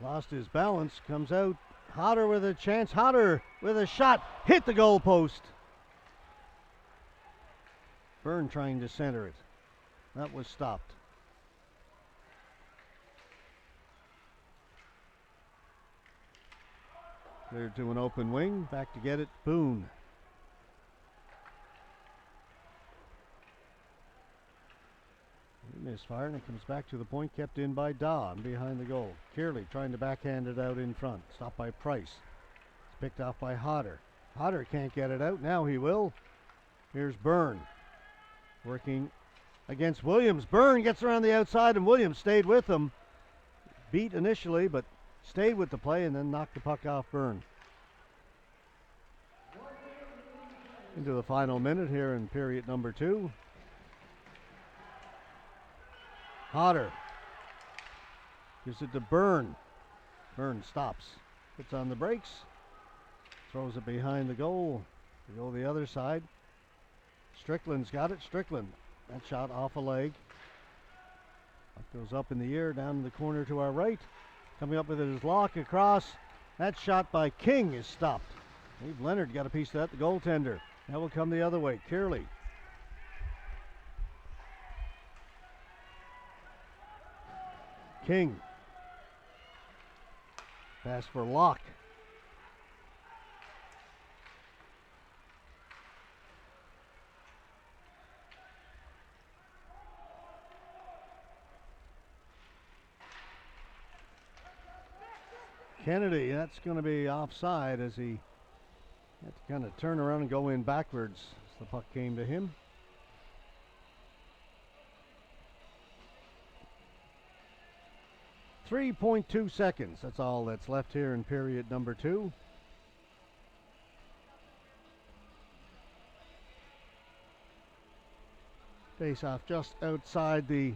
lost his balance, comes out. Hodder with a chance. Hodder with a shot. Hit the goal post. Byrne trying to center it. That was stopped. Cleared to an open wing. Back to get it. Boone. He misfired and it comes back to the point, kept in by Don behind the goal. Kearley trying to backhand it out in front. Stopped by Price. It's picked off by Hodder. Hodder can't get it out. Now he will. Here's Byrne. Working against Williams. Byrne gets around the outside and Williams stayed with him. Beat initially, but stayed with the play and then knocked the puck off Byrne. Into the final minute here in period number 2. Hodder gives it to Byrne. Byrne stops. Puts on the brakes. Throws it behind the goal. To go the other side. Strickland's got it. Strickland. That shot off a leg. Goes up in the air, down in the corner to our right. Coming up with it is Locke across. That shot by King is stopped. Dave Leonard got a piece of that, the goaltender. Now will come the other way. Kearley. King. Pass for Locke. Kennedy, that's going to be offside as he had to kind of turn around and go in backwards as the puck came to him. .2 seconds. That's all that's left here in period number 2. Face off just outside the,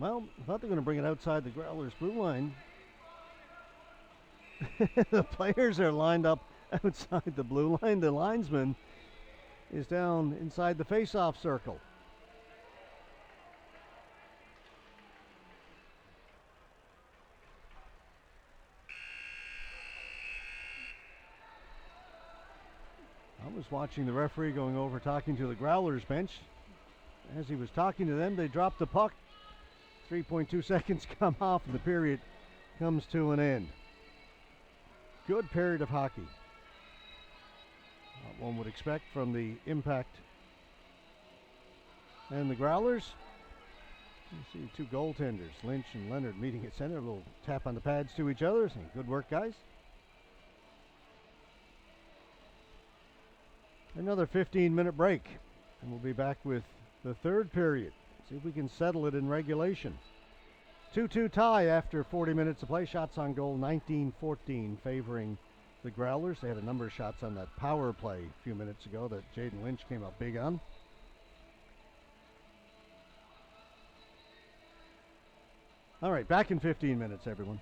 well, I thought they were going to bring it outside the Growlers blue line. The players are lined up outside the blue line. The linesman is down inside the face-off circle. I was watching the referee going over talking to the Growlers bench. As he was talking to them, they dropped the puck. 3.2 seconds come off and the period comes to an end. Good period of hockey. What one would expect from the Impact and the Growlers. You see two goaltenders, Lynch and Leonard, meeting at center. A little tap on the pads to each other, saying, "Good work, guys." Another 15-minute break, and we'll be back with the third period. See if we can settle it in regulation. 2-2 tie after 40 minutes of play. Shots on goal 19-14 favoring the Growlers. They had a number of shots on that power play a few minutes ago that Jaden Lynch came up big on. All right, back in 15 minutes, everyone.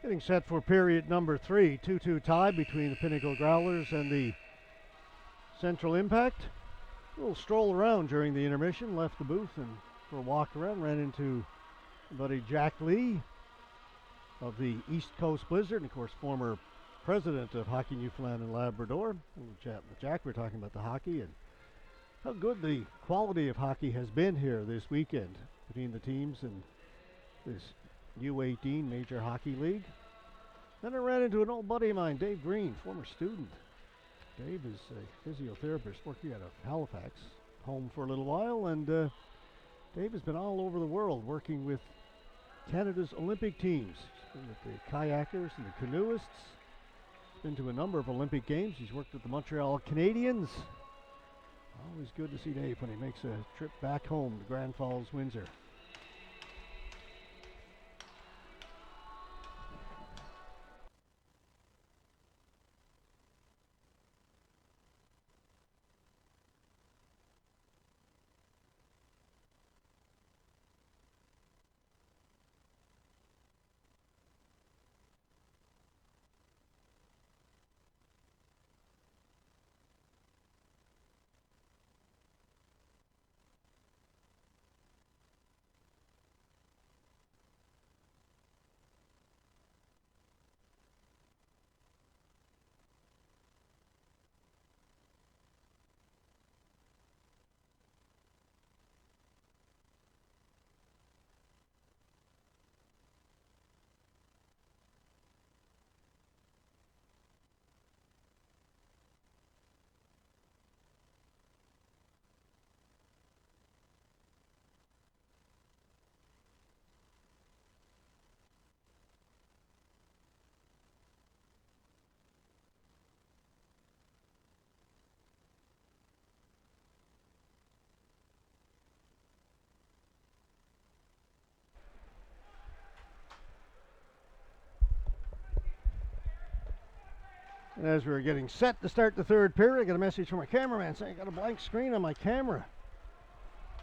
Getting set for period number 3. 2-2 tie between the Pinnacle Growlers and the Central Impact. A little stroll around during the intermission. Left the booth and for a walk around. Ran into buddy Jack Lee of the East Coast Blizzard, and of course former president of Hockey Newfoundland and Labrador. A little chat with Jack. We're talking about the hockey and how good the quality of hockey has been here this weekend between the teams and this U18 Major Hockey League. Then I ran into an old buddy of mine, Dave Green, former student. Dave is a physiotherapist working out of Halifax, home for a little while, and Dave has been all over the world working with Canada's Olympic teams. He's been with the kayakers and the canoeists. He's been to a number of Olympic games. He's worked with the Montreal Canadiens. Always good to see Dave when he makes a trip back home to Grand Falls, Windsor. And as we were getting set to start the third period, I got a message from my cameraman saying I got a blank screen on my camera.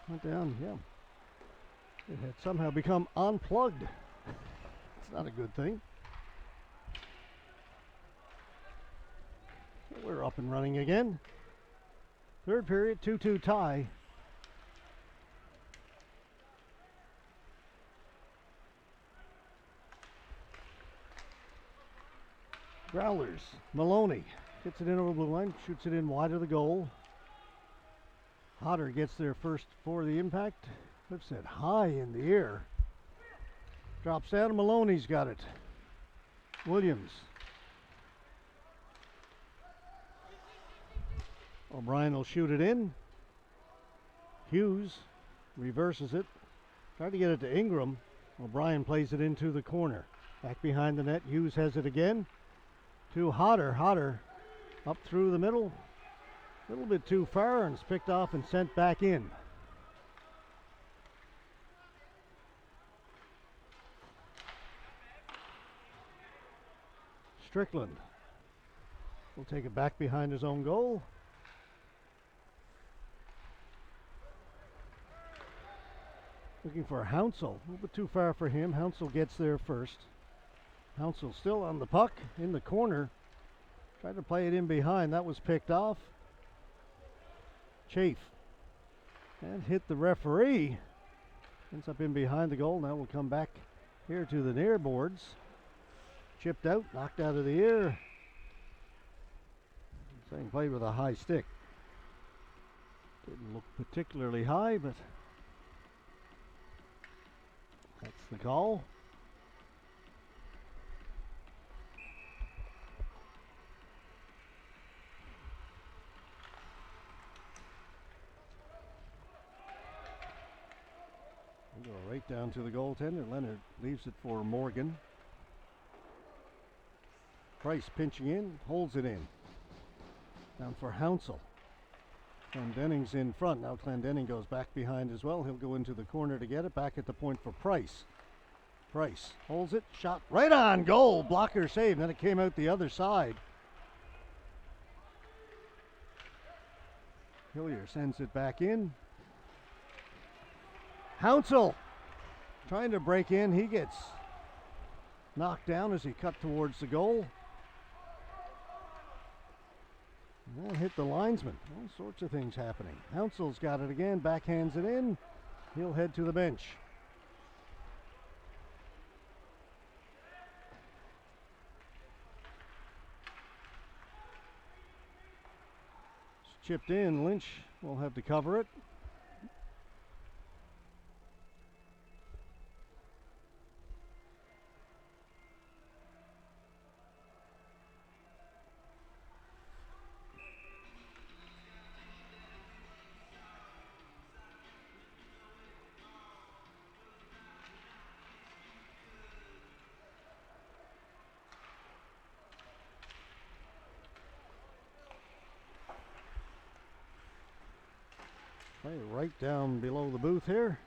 Went down, yeah. It had somehow become unplugged. It's not a good thing. We're up and running again. Third period, 2-2 tie. Growlers, Maloney gets it in over the blue line, shoots it in wide of the goal. Hodder gets there first for the impact, flips it high in the air. Drops down, Maloney's got it. Williams. O'Brien will shoot it in. Hughes reverses it. Tried to get it to Ingram. O'Brien plays it into the corner. Back behind the net, Hughes has it again. To Hodder. Hodder up through the middle. A little bit too far, and it's picked off and sent back in. Strickland will take it back behind his own goal. Looking for Hounsell. A little bit too far for him. Hounsell gets there first. Hounsell still on the puck in the corner. Tried to play it in behind. That was picked off. Chafe. And hit the referee. Ends up in behind the goal. Now we'll come back here to the near boards. Chipped out, knocked out of the air. Saying played with a high stick. Didn't look particularly high, but that's the call. We'll go right down to the goaltender. Leonard leaves it for Morgan. Price pinching in, holds it in. Down for Hounsell. Clendenning's in front. Now Clendenning goes back behind as well. He'll go into the corner to get it. Back at the point for Price. Price holds it. Shot right on goal. Blocker save. Then it came out the other side. Hillier sends it back in. Hounsell trying to break in. He gets knocked down as he cut towards the goal. And that hit the linesman. All sorts of things happening. Hounsell's got it again, backhands it in. He'll head to the bench. It's chipped in. Lynch will have to cover it. Play right down below the booth here.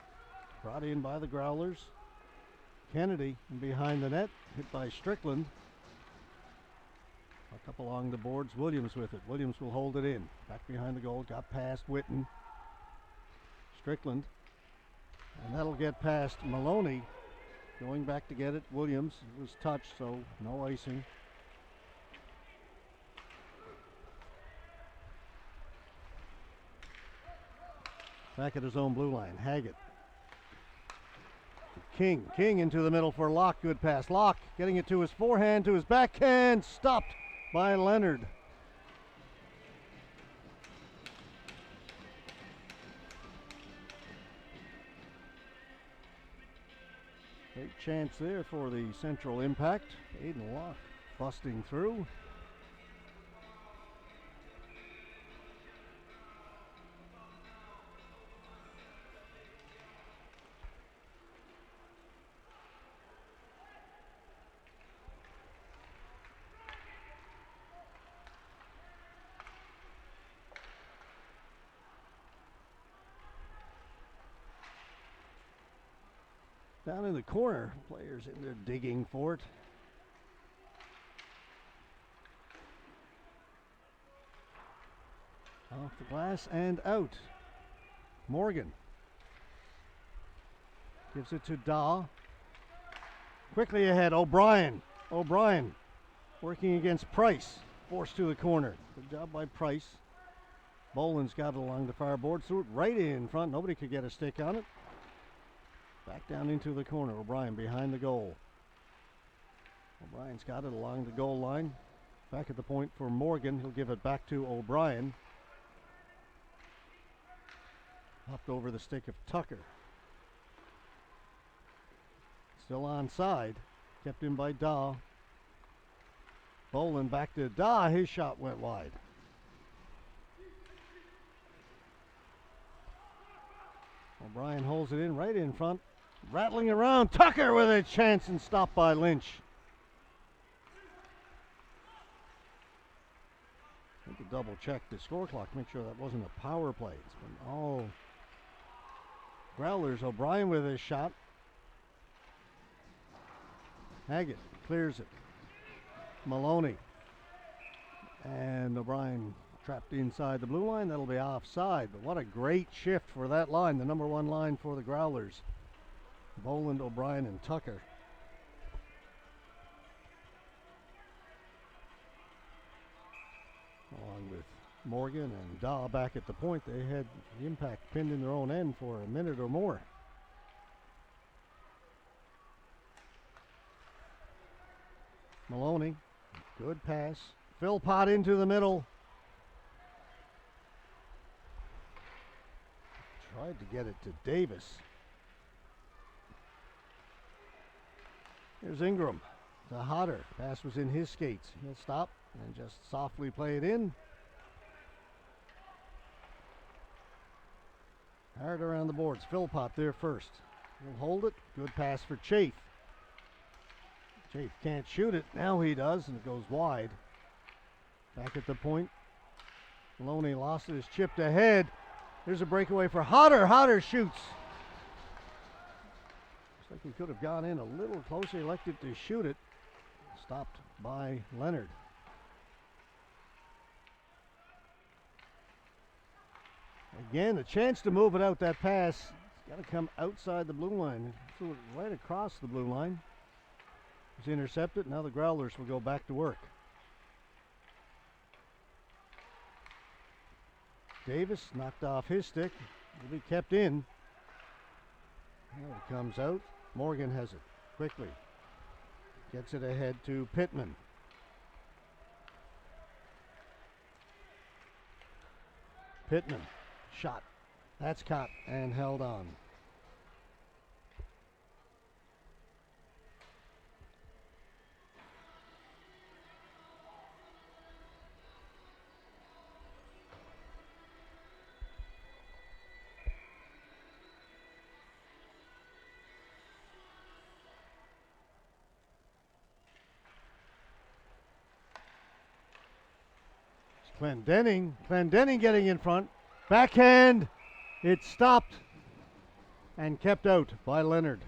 Brought in by the Growlers. Kennedy behind the net, hit by Strickland. Up along the boards, Williams with it. Williams will hold it in. Back behind the goal, got past Witten. Strickland. And that'll get past Maloney. Going back to get it, Williams. It was touched, so no icing. Back at his own blue line, Haggett. King into the middle for Locke, good pass. Locke getting it to his forehand, to his backhand, stopped by Leonard. Great chance there for the Central Impact. Aiden Locke busting through. Down in the corner, players in there digging for it. Off the glass and out. Morgan gives it to Daw. Quickly ahead, O'Brien. O'Brien working against Price. Forced to the corner. Good job by Price. Boland's got it along the far board. Threw it right in front. Nobody could get a stick on it. Back down into the corner. O'Brien behind the goal. O'Brien's got it along the goal line. Back at the point for Morgan. He'll give it back to O'Brien. Hopped over the stick of Tucker. Still onside. Kept in by Daw. Boland back to Daw. His shot went wide. O'Brien holds it in right in front. Rattling around. Tucker with a chance and stopped by Lynch. Need to double check the score clock. Make sure that wasn't a power play. It's been all Growlers. O'Brien with his shot. Haggett clears it. Maloney. And O'Brien trapped inside the blue line. That'll be offside. But what a great shift for that line. The number one line for the Growlers. Boland, O'Brien, and Tucker. Along with Morgan and Daw back at the point. They had the Impact pinned in their own end for a minute or more. Maloney, good pass. Philpott into the middle. Tried to get it to Davis. Here's Ingram to Hodder. Pass was in his skates. He'll stop and just softly play it in. Hard around the boards. Philpott there first. He'll hold it. Good pass for Chafe. Chafe can't shoot it. Now he does, and it goes wide. Back at the point. Maloney lost it. Is chipped ahead. There's a breakaway for Hodder. Hodder shoots. Looks like he could have gone in a little closer. Elected to shoot it. Stopped by Leonard. Again, a chance to move it out. That pass. It's got to come outside the blue line. Threw it right across the blue line. is intercepted. Now the Growlers will go back to work. Davis knocked off his stick. Will be kept in. Now it comes out. Morgan has it quickly. Gets it ahead to Pittman. Pittman, shot. That's caught and held on. Clendenning getting in front. Backhand. It stopped and kept out by Leonard.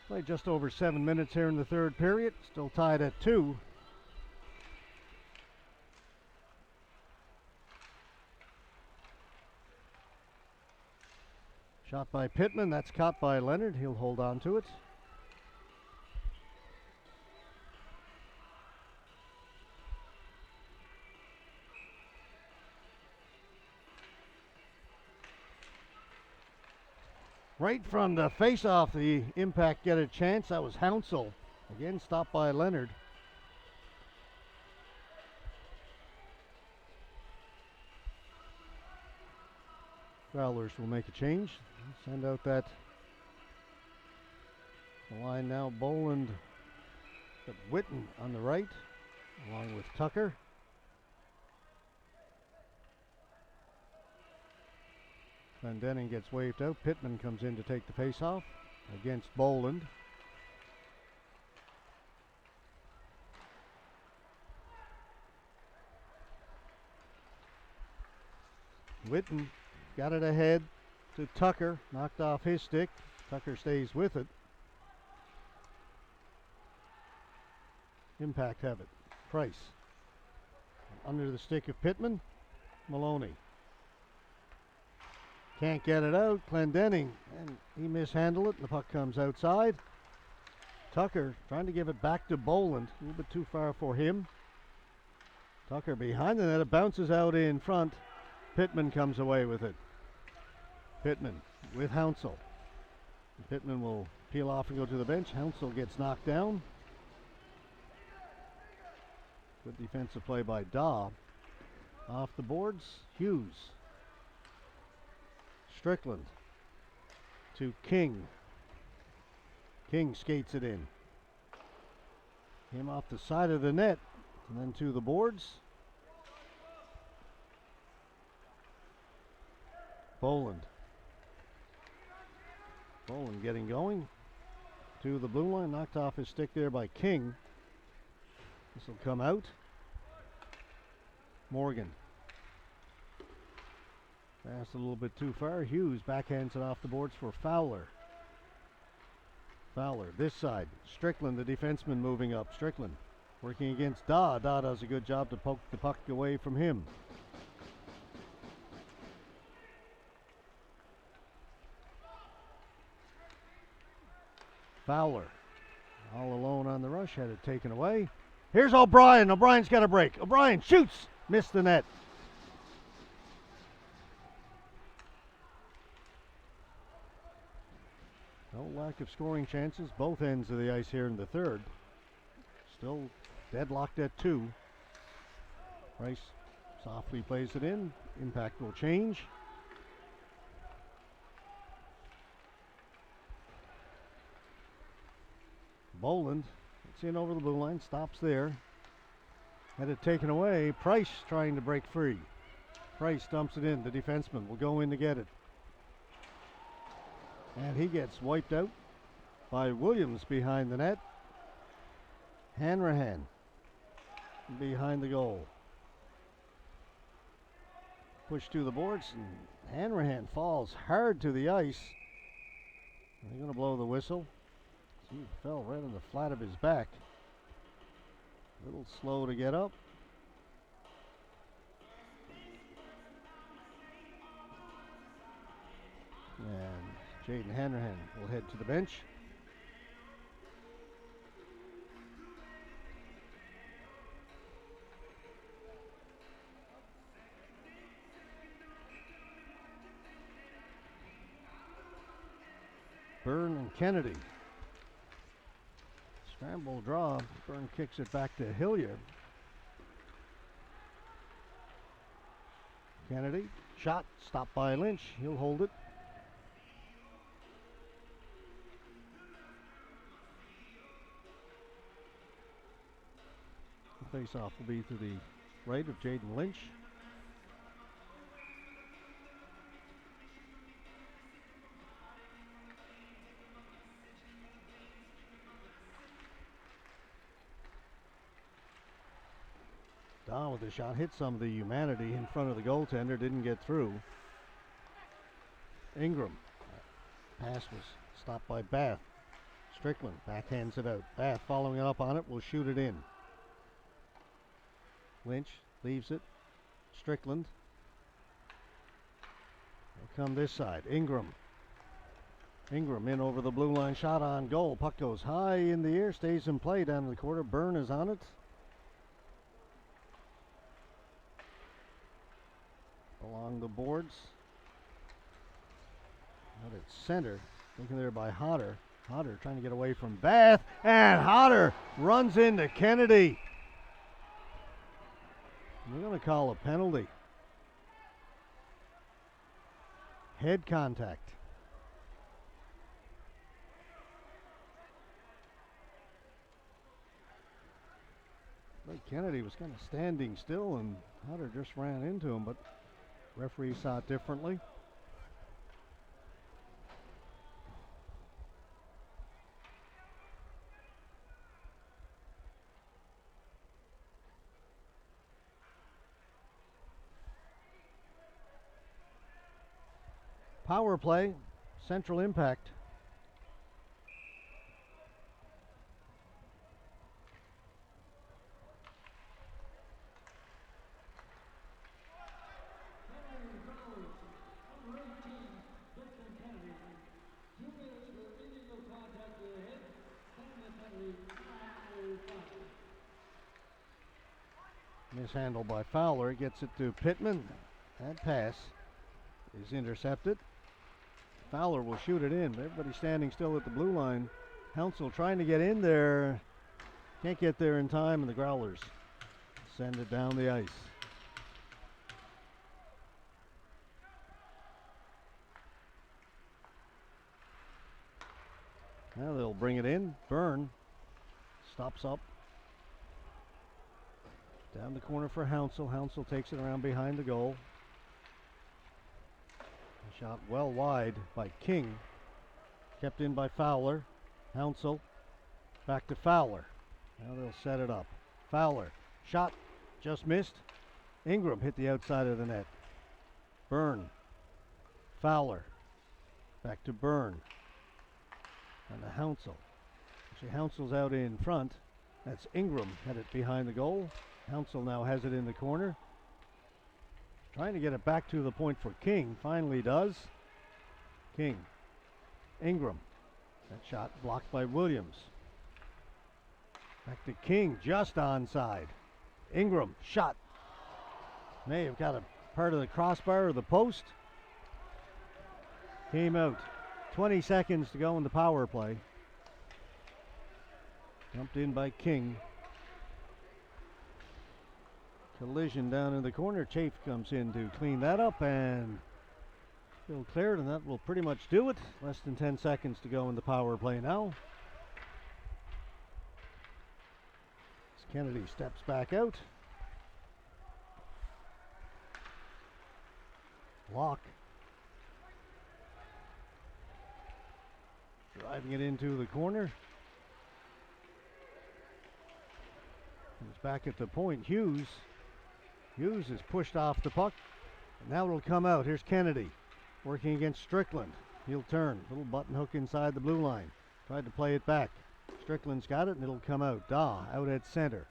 Played just over 7 minutes here in the third period. Still tied at 2. Shot by Pittman. That's caught by Leonard. He'll hold on to it. Right from the face-off, the Impact get a chance. That was Hounsell. Again, stopped by Leonard. Growlers will make a change. Send out that line now. Boland, Witten on the right, along with Tucker. Clendenning gets waved out. Pittman comes in to take the face-off against Boland. Witten got it ahead to Tucker. Knocked off his stick. Tucker stays with it. Impact have it. Price. Under the stick of Pittman. Maloney. Can't get it out. Clendenning, and he mishandled it, and the puck comes outside. Tucker trying to give it back to Boland. A little bit too far for him. Tucker behind the net. It bounces out in front. Pittman comes away with it. Pittman with Hounsell. Pittman will peel off and go to the bench. Hounsell gets knocked down. Good defensive play by Daw. Off the boards, Hughes. Strickland to King. King skates it in. Came off the side of the net and then to the boards. Boland. Boland getting going. To the blue line. Knocked off his stick there by King. This will come out. Morgan. Passed a little bit too far. Hughes backhands it off the boards for Fowler. Fowler, this side. Strickland, the defenseman, moving up. Strickland working against Daw. Daw does a good job to poke the puck away from him. Fowler, all alone on the rush, had it taken away. Here's O'Brien. O'Brien's got a break. O'Brien shoots. Missed the net. No lack of scoring chances. Both ends of the ice here in the third. Still deadlocked at 2. Price softly plays it in. Impact will change. Boland gets in over the blue line. Stops there. Had it taken away. Price trying to break free. Price dumps it in. The defenseman will go in to get it. And he gets wiped out by Williams behind the net. Hanrahan behind the goal. Pushed to the boards, and Hanrahan falls hard to the ice. They're going to blow the whistle. See, he fell right on the flat of his back. A little slow to get up. And Jaden Hanrahan will head to the bench. Byrne and Kennedy. Scramble draw. Byrne kicks it back to Hillier. Kennedy, shot, stopped by Lynch. He'll hold it. The face-off will be to the right of Jaden Lynch. Don with the shot, hit some of the humanity in front of the goaltender, didn't get through. Ingram, pass was stopped by Bath. Strickland backhands it out. Bath following up on it, will shoot it in. Lynch leaves it. Strickland. They'll come this side. Ingram. Ingram in over the blue line, shot on goal. Puck goes high in the air, stays in play down in the corner. Byrne is on it. Along the boards. Out at center. Taken there by Hodder. Hodder trying to get away from Bath. And Hodder runs into Kennedy. We're going to call a penalty. Head contact. Like Kennedy was kind of standing still and Hodder just ran into him, but referee saw it differently. Power play, Central Impact. Mishandled by Fowler, gets it to Pittman. That pass is intercepted. Fowler will shoot it in. Everybody standing still at the blue line. Hounsell trying to get in there. Can't get there in time, and the Growlers send it down the ice. Now they'll bring it in. Byrne stops up. Down the corner for Hounsell. Hounsell takes it around behind the goal. A shot well wide by King. Kept in by Fowler. Hounsell back to Fowler. Now they'll set it up. Fowler. Shot just missed. Ingram hit the outside of the net. Byrne. Fowler. Back to Byrne. And to Hounsell. Actually, Hounsell's out in front. That's Ingram had it behind the goal. Hounsell now has it in the corner. Trying to get it back to the point for King. Finally does. King. Ingram. That shot blocked by Williams. Back to King, just onside. Ingram, shot. May have got a part of the crossbar or the post. Came out. 20 seconds to go in the power play. Jumped in by King. Collision down in the corner. Chafe comes in to clean that up and still cleared, and that will pretty much do it. Less than 10 seconds to go in the power play now. As Kennedy steps back out. Locke driving it into the corner. He's back at the point. Hughes is pushed off the puck. And now it'll come out. Here's Kennedy working against Strickland. He'll turn. Little button hook inside the blue line. Tried to play it back. Strickland's got it, and it'll come out. Daw out at center.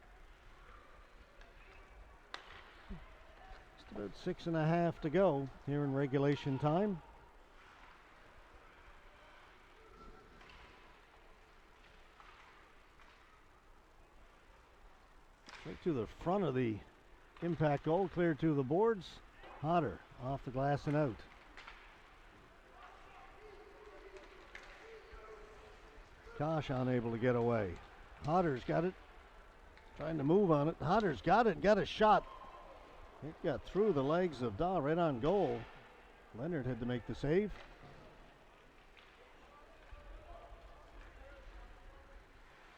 Just about 6.5 to go here in regulation time. Straight to the front of the impact goal, cleared to the boards. Hodder off the glass and out. Kosh unable to get away. Hodder's got it. Trying to move on it. Hodder's got it. Got a shot. It got through the legs of Daw right on goal. Leonard had to make the save.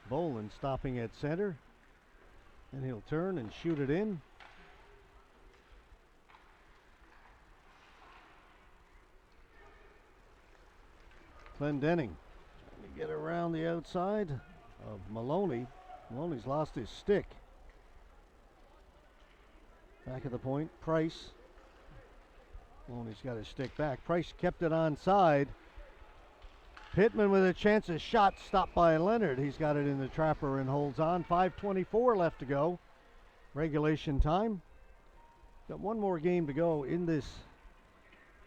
Boland stopping at center. And he'll turn and shoot it in. Clendenning trying to get around the outside of Maloney. Maloney's lost his stick. Back at the point, Price. Maloney's got his stick back. Price kept it onside. Pittman with a chance of shot, stopped by Leonard. He's got it in the trapper and holds on. 5:24 left to go. Regulation time. Got one more game to go in this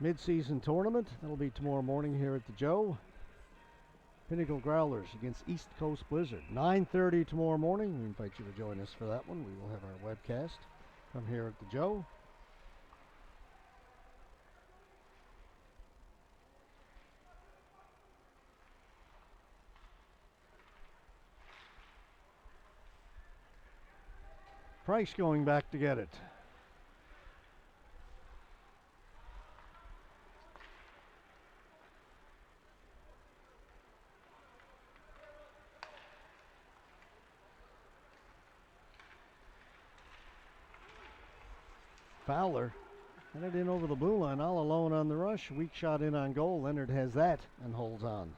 mid-season tournament. That'll be tomorrow morning here at the Joe. Pinnacle Growlers against East Coast Blizzard. 9:30 tomorrow morning. We invite you to join us for that one. We will have our webcast from here at the Joe. Price going back to get it. Fowler had it in over the blue line, all alone on the rush. Weak shot in on goal. Leonard has that and holds on.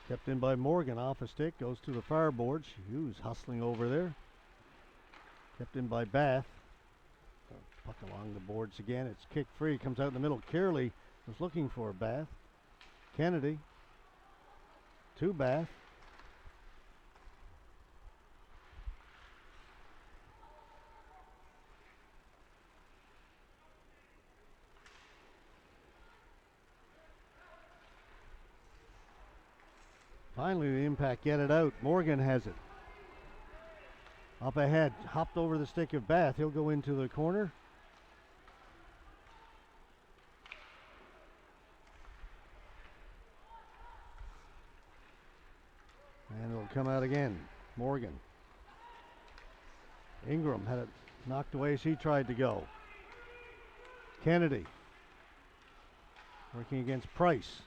Kept in by Morgan, off a stick, goes to the far boards. Hughes hustling over there. Kept in by Bath. Puck along the boards again. It's kick free, comes out in the middle. Kearley was looking for Bath. Kennedy to Bath. Finally, the impact get it out. Morgan has it. Up ahead, hopped over the stick of Bath. He'll go into the corner. And it'll come out again. Morgan. Ingram had it knocked away as he tried to go. Kennedy working against Price.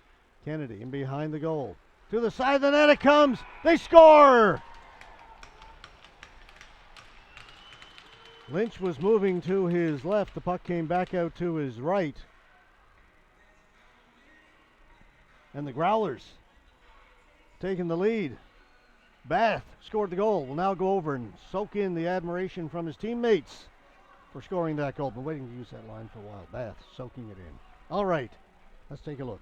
Kennedy in behind the goal. To the side of the net it comes. They score! Lynch was moving to his left. The puck came back out to his right. And the Growlers taking the lead. Bath scored the goal. Will now go over and soak in the admiration from his teammates for scoring that goal. Been waiting to use that line for a while. Bath soaking it in. All right, let's take a look.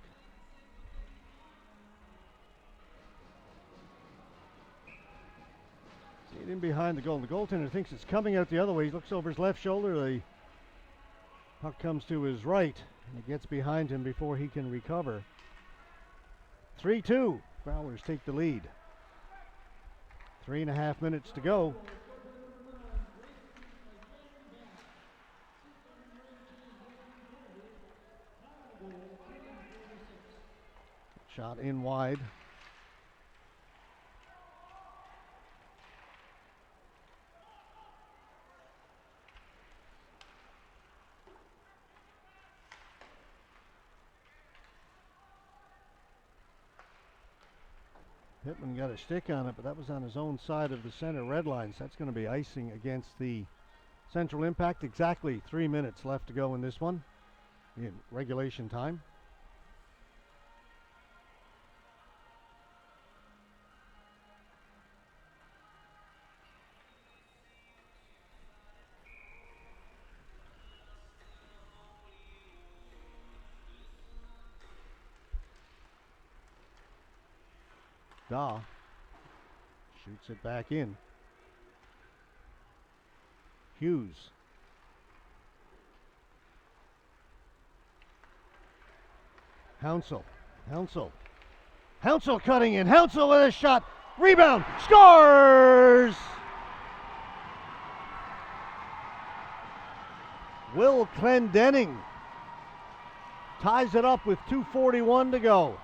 In behind the goal. The goaltender thinks it's coming out the other way. He looks over his left shoulder. The puck comes to his right, and it gets behind him before he can recover. 3-2. Growlers take the lead. 3.5 minutes to go. Shot in wide. Pittman got a stick on it, but that was on his own side of the center red line, so that's going to be icing against the Central Impact. Exactly 3 minutes left to go in this one in regulation time. Daw shoots it back in. Hughes. Hounsell. Hounsell cutting in. Hounsell with a shot. Rebound. Scores! Will Clendenning ties it up with 2:41 to go.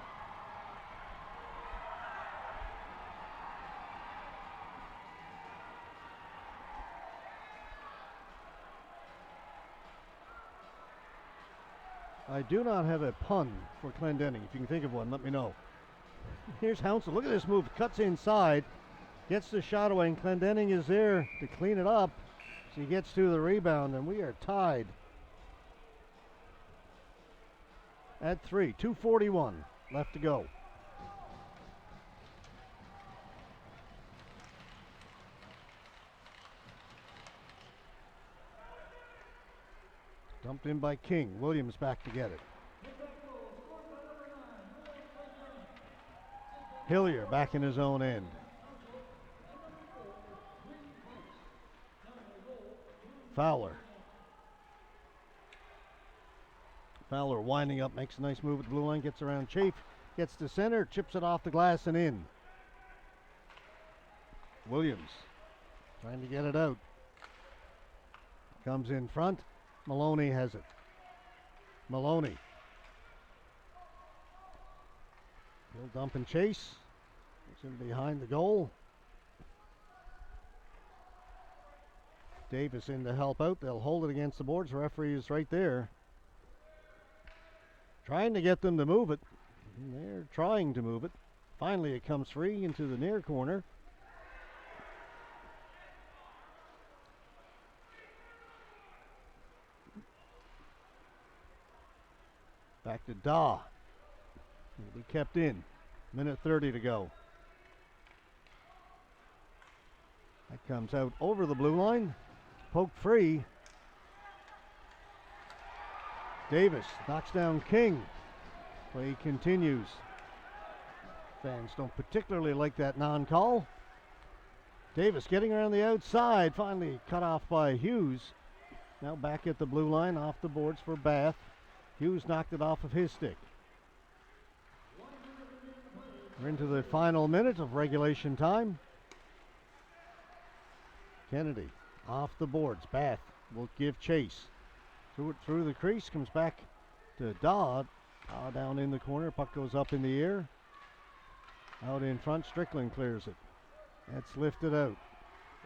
I do not have a pun for Clendenning. If you can think of one, let me know. Here's Hounsell. Look at this move. Cuts inside. Gets the shot away, and Clendenning is there to clean it up. So he gets to the rebound, and we are tied at 3. 2:41 left to go. Dumped in by King. Williams back to get it. Hillier back in his own end. Fowler winding up, makes a nice move at the blue line, gets around Chafe, gets to center, chips it off the glass and in. Williams trying to get it out. Comes in front. Maloney has it. Maloney. He'll dump and chase. It's in behind the goal. Davis in to help out. They'll hold it against the boards. The referee is right there, trying to get them to move it. They're trying to move it. Finally, it comes free into the near corner. Back to Daw. It'll be kept in. Minute 30 to go. That comes out over the blue line. Poked free. Davis knocks down King. Play continues. Fans don't particularly like that non-call. Davis getting around the outside. Finally cut off by Hughes. Now back at the blue line, off the boards for Bath. Hughes knocked it off of his stick. We're into the final minute of regulation time. Kennedy off the boards. Bath will give chase. Threw it through the crease, comes back to Dodd. Down in the corner, puck goes up in the air. Out in front, Strickland clears it. That's lifted out.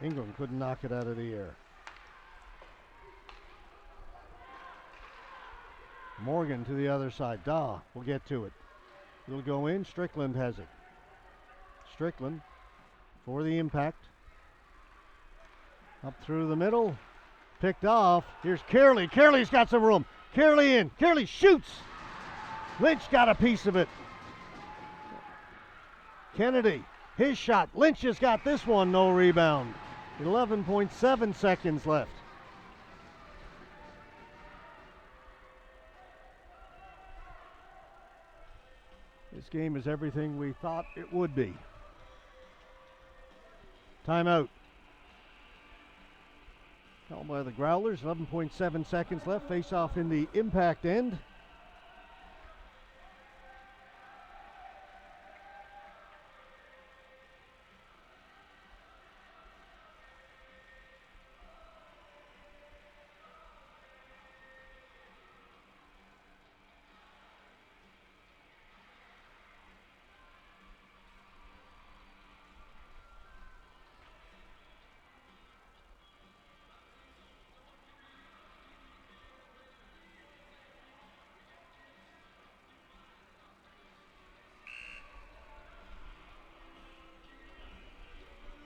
Ingram couldn't knock it out of the air. Morgan to the other side. Daw will get to it. It'll go in. Strickland has it. Strickland for the Impact. Up through the middle. Picked off. Here's Carey. Carey's got some room. Carey in. Carey shoots. Lynch got a piece of it. Kennedy, his shot. Lynch has got this one. No rebound. 11.7 seconds left. This game is everything we thought it would be. Timeout. Called by the Growlers. 11.7 seconds left. Face off in the Impact end.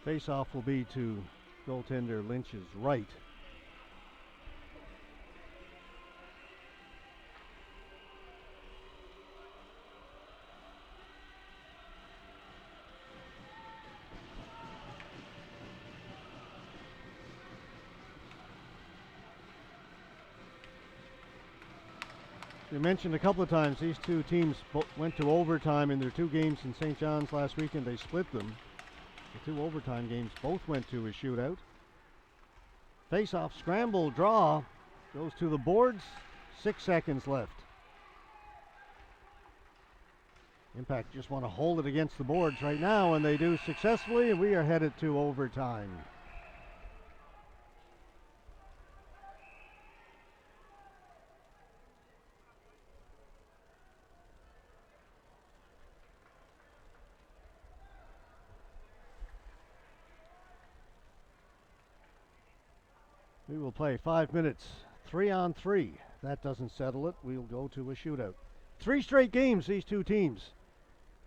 Face-off will be to goaltender Lynch's right. You mentioned a couple of times these two teams went to overtime in their two games in St. John's last weekend. They split them. The two overtime games both went to a shootout. Face-off, scramble, draw, goes to the boards. 6 seconds left. Impact just want to hold it against the boards right now, and they do successfully, and we are headed to overtime. We will play 5 minutes, 3-on-3. If that doesn't settle it, we'll go to a shootout. 3 straight games these two teams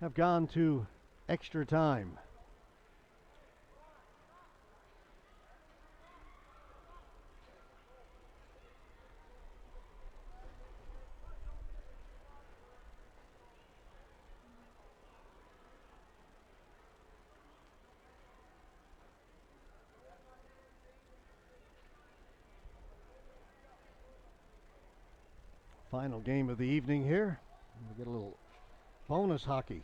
have gone to extra time. Final game of the evening here. We get a little bonus hockey.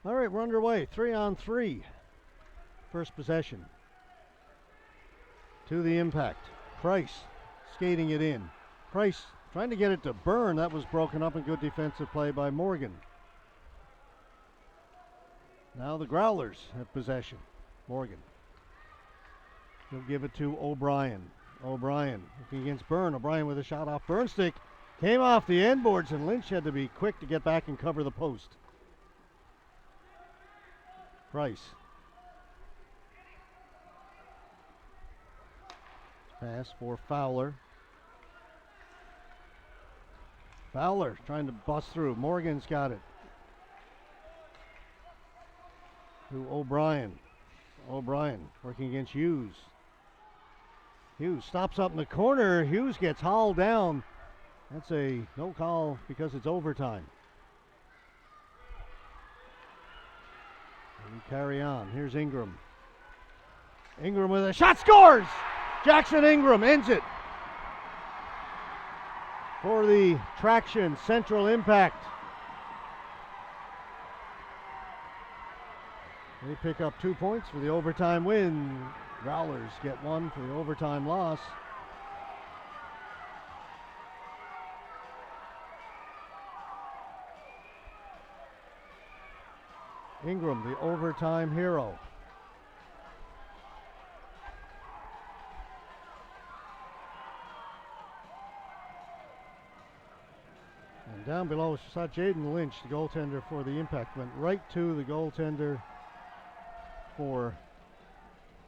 All right, we're underway. 3-on-3. First possession. To the Impact. Price skating it in. Price trying to get it to Byrne. That was broken up, and good defensive play by Morgan. Now the Growlers have possession. Morgan. He'll give it to O'Brien. O'Brien looking against Byrne. O'Brien with a shot off Byrne's stick. Came off the end boards, and Lynch had to be quick to get back and cover the post. Price. Pass for Fowler. Fowler trying to bust through. Morgan's got it. To O'Brien. O'Brien working against Hughes. Hughes stops up in the corner. Hughes gets hauled down. That's a no call because it's overtime. And we carry on. Here's Ingram. Ingram with a shot, scores! Jackson Ingram ends it for the Traction Central Impact. They pick up 2 points for the overtime win. Growlers get 1 for the overtime loss. Ingram, the overtime hero. And down below, saw Jaden Lynch, the goaltender for the Impact, went right to the goaltender for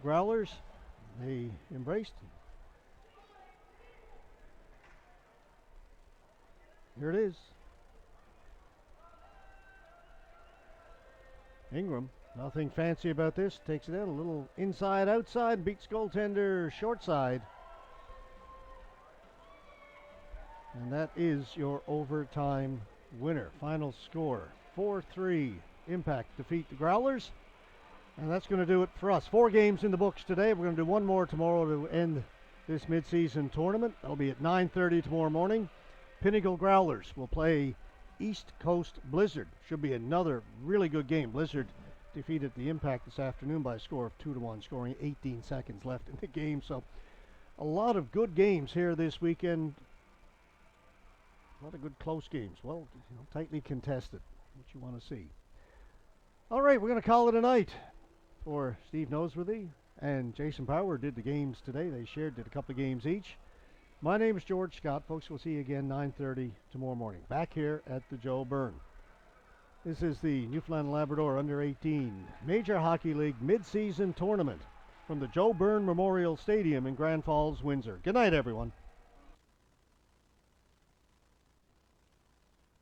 Growlers. They embraced. Here it is. Ingram, nothing fancy about this, takes it out a little inside outside, beats goaltender short side. And that is your overtime winner. Final score 4-3. Impact defeat the Growlers. And that's going to do it for us. 4 games in the books today. We're going to do 1 more tomorrow to end this midseason tournament. That'll be at 9:30 tomorrow morning. Pinnacle Growlers will play East Coast Blizzard. Should be another really good game. Blizzard defeated the Impact this afternoon by a score of 2-1, scoring 18 seconds left in the game. So a lot of good games here this weekend. A lot of good close games. Well, tightly contested, what you want to see. All right, we're going to call it a night. for Steve Noseworthy and Jason Power did the games today. They did a couple of games each. My name is George Scott. Folks, we'll see you again 9:30 tomorrow morning back here at the Joe Byrne. This is the Newfoundland and Labrador Under-18 Major Hockey League mid-season tournament from the Joe Byrne Memorial Stadium in Grand Falls, Windsor. Good night, everyone.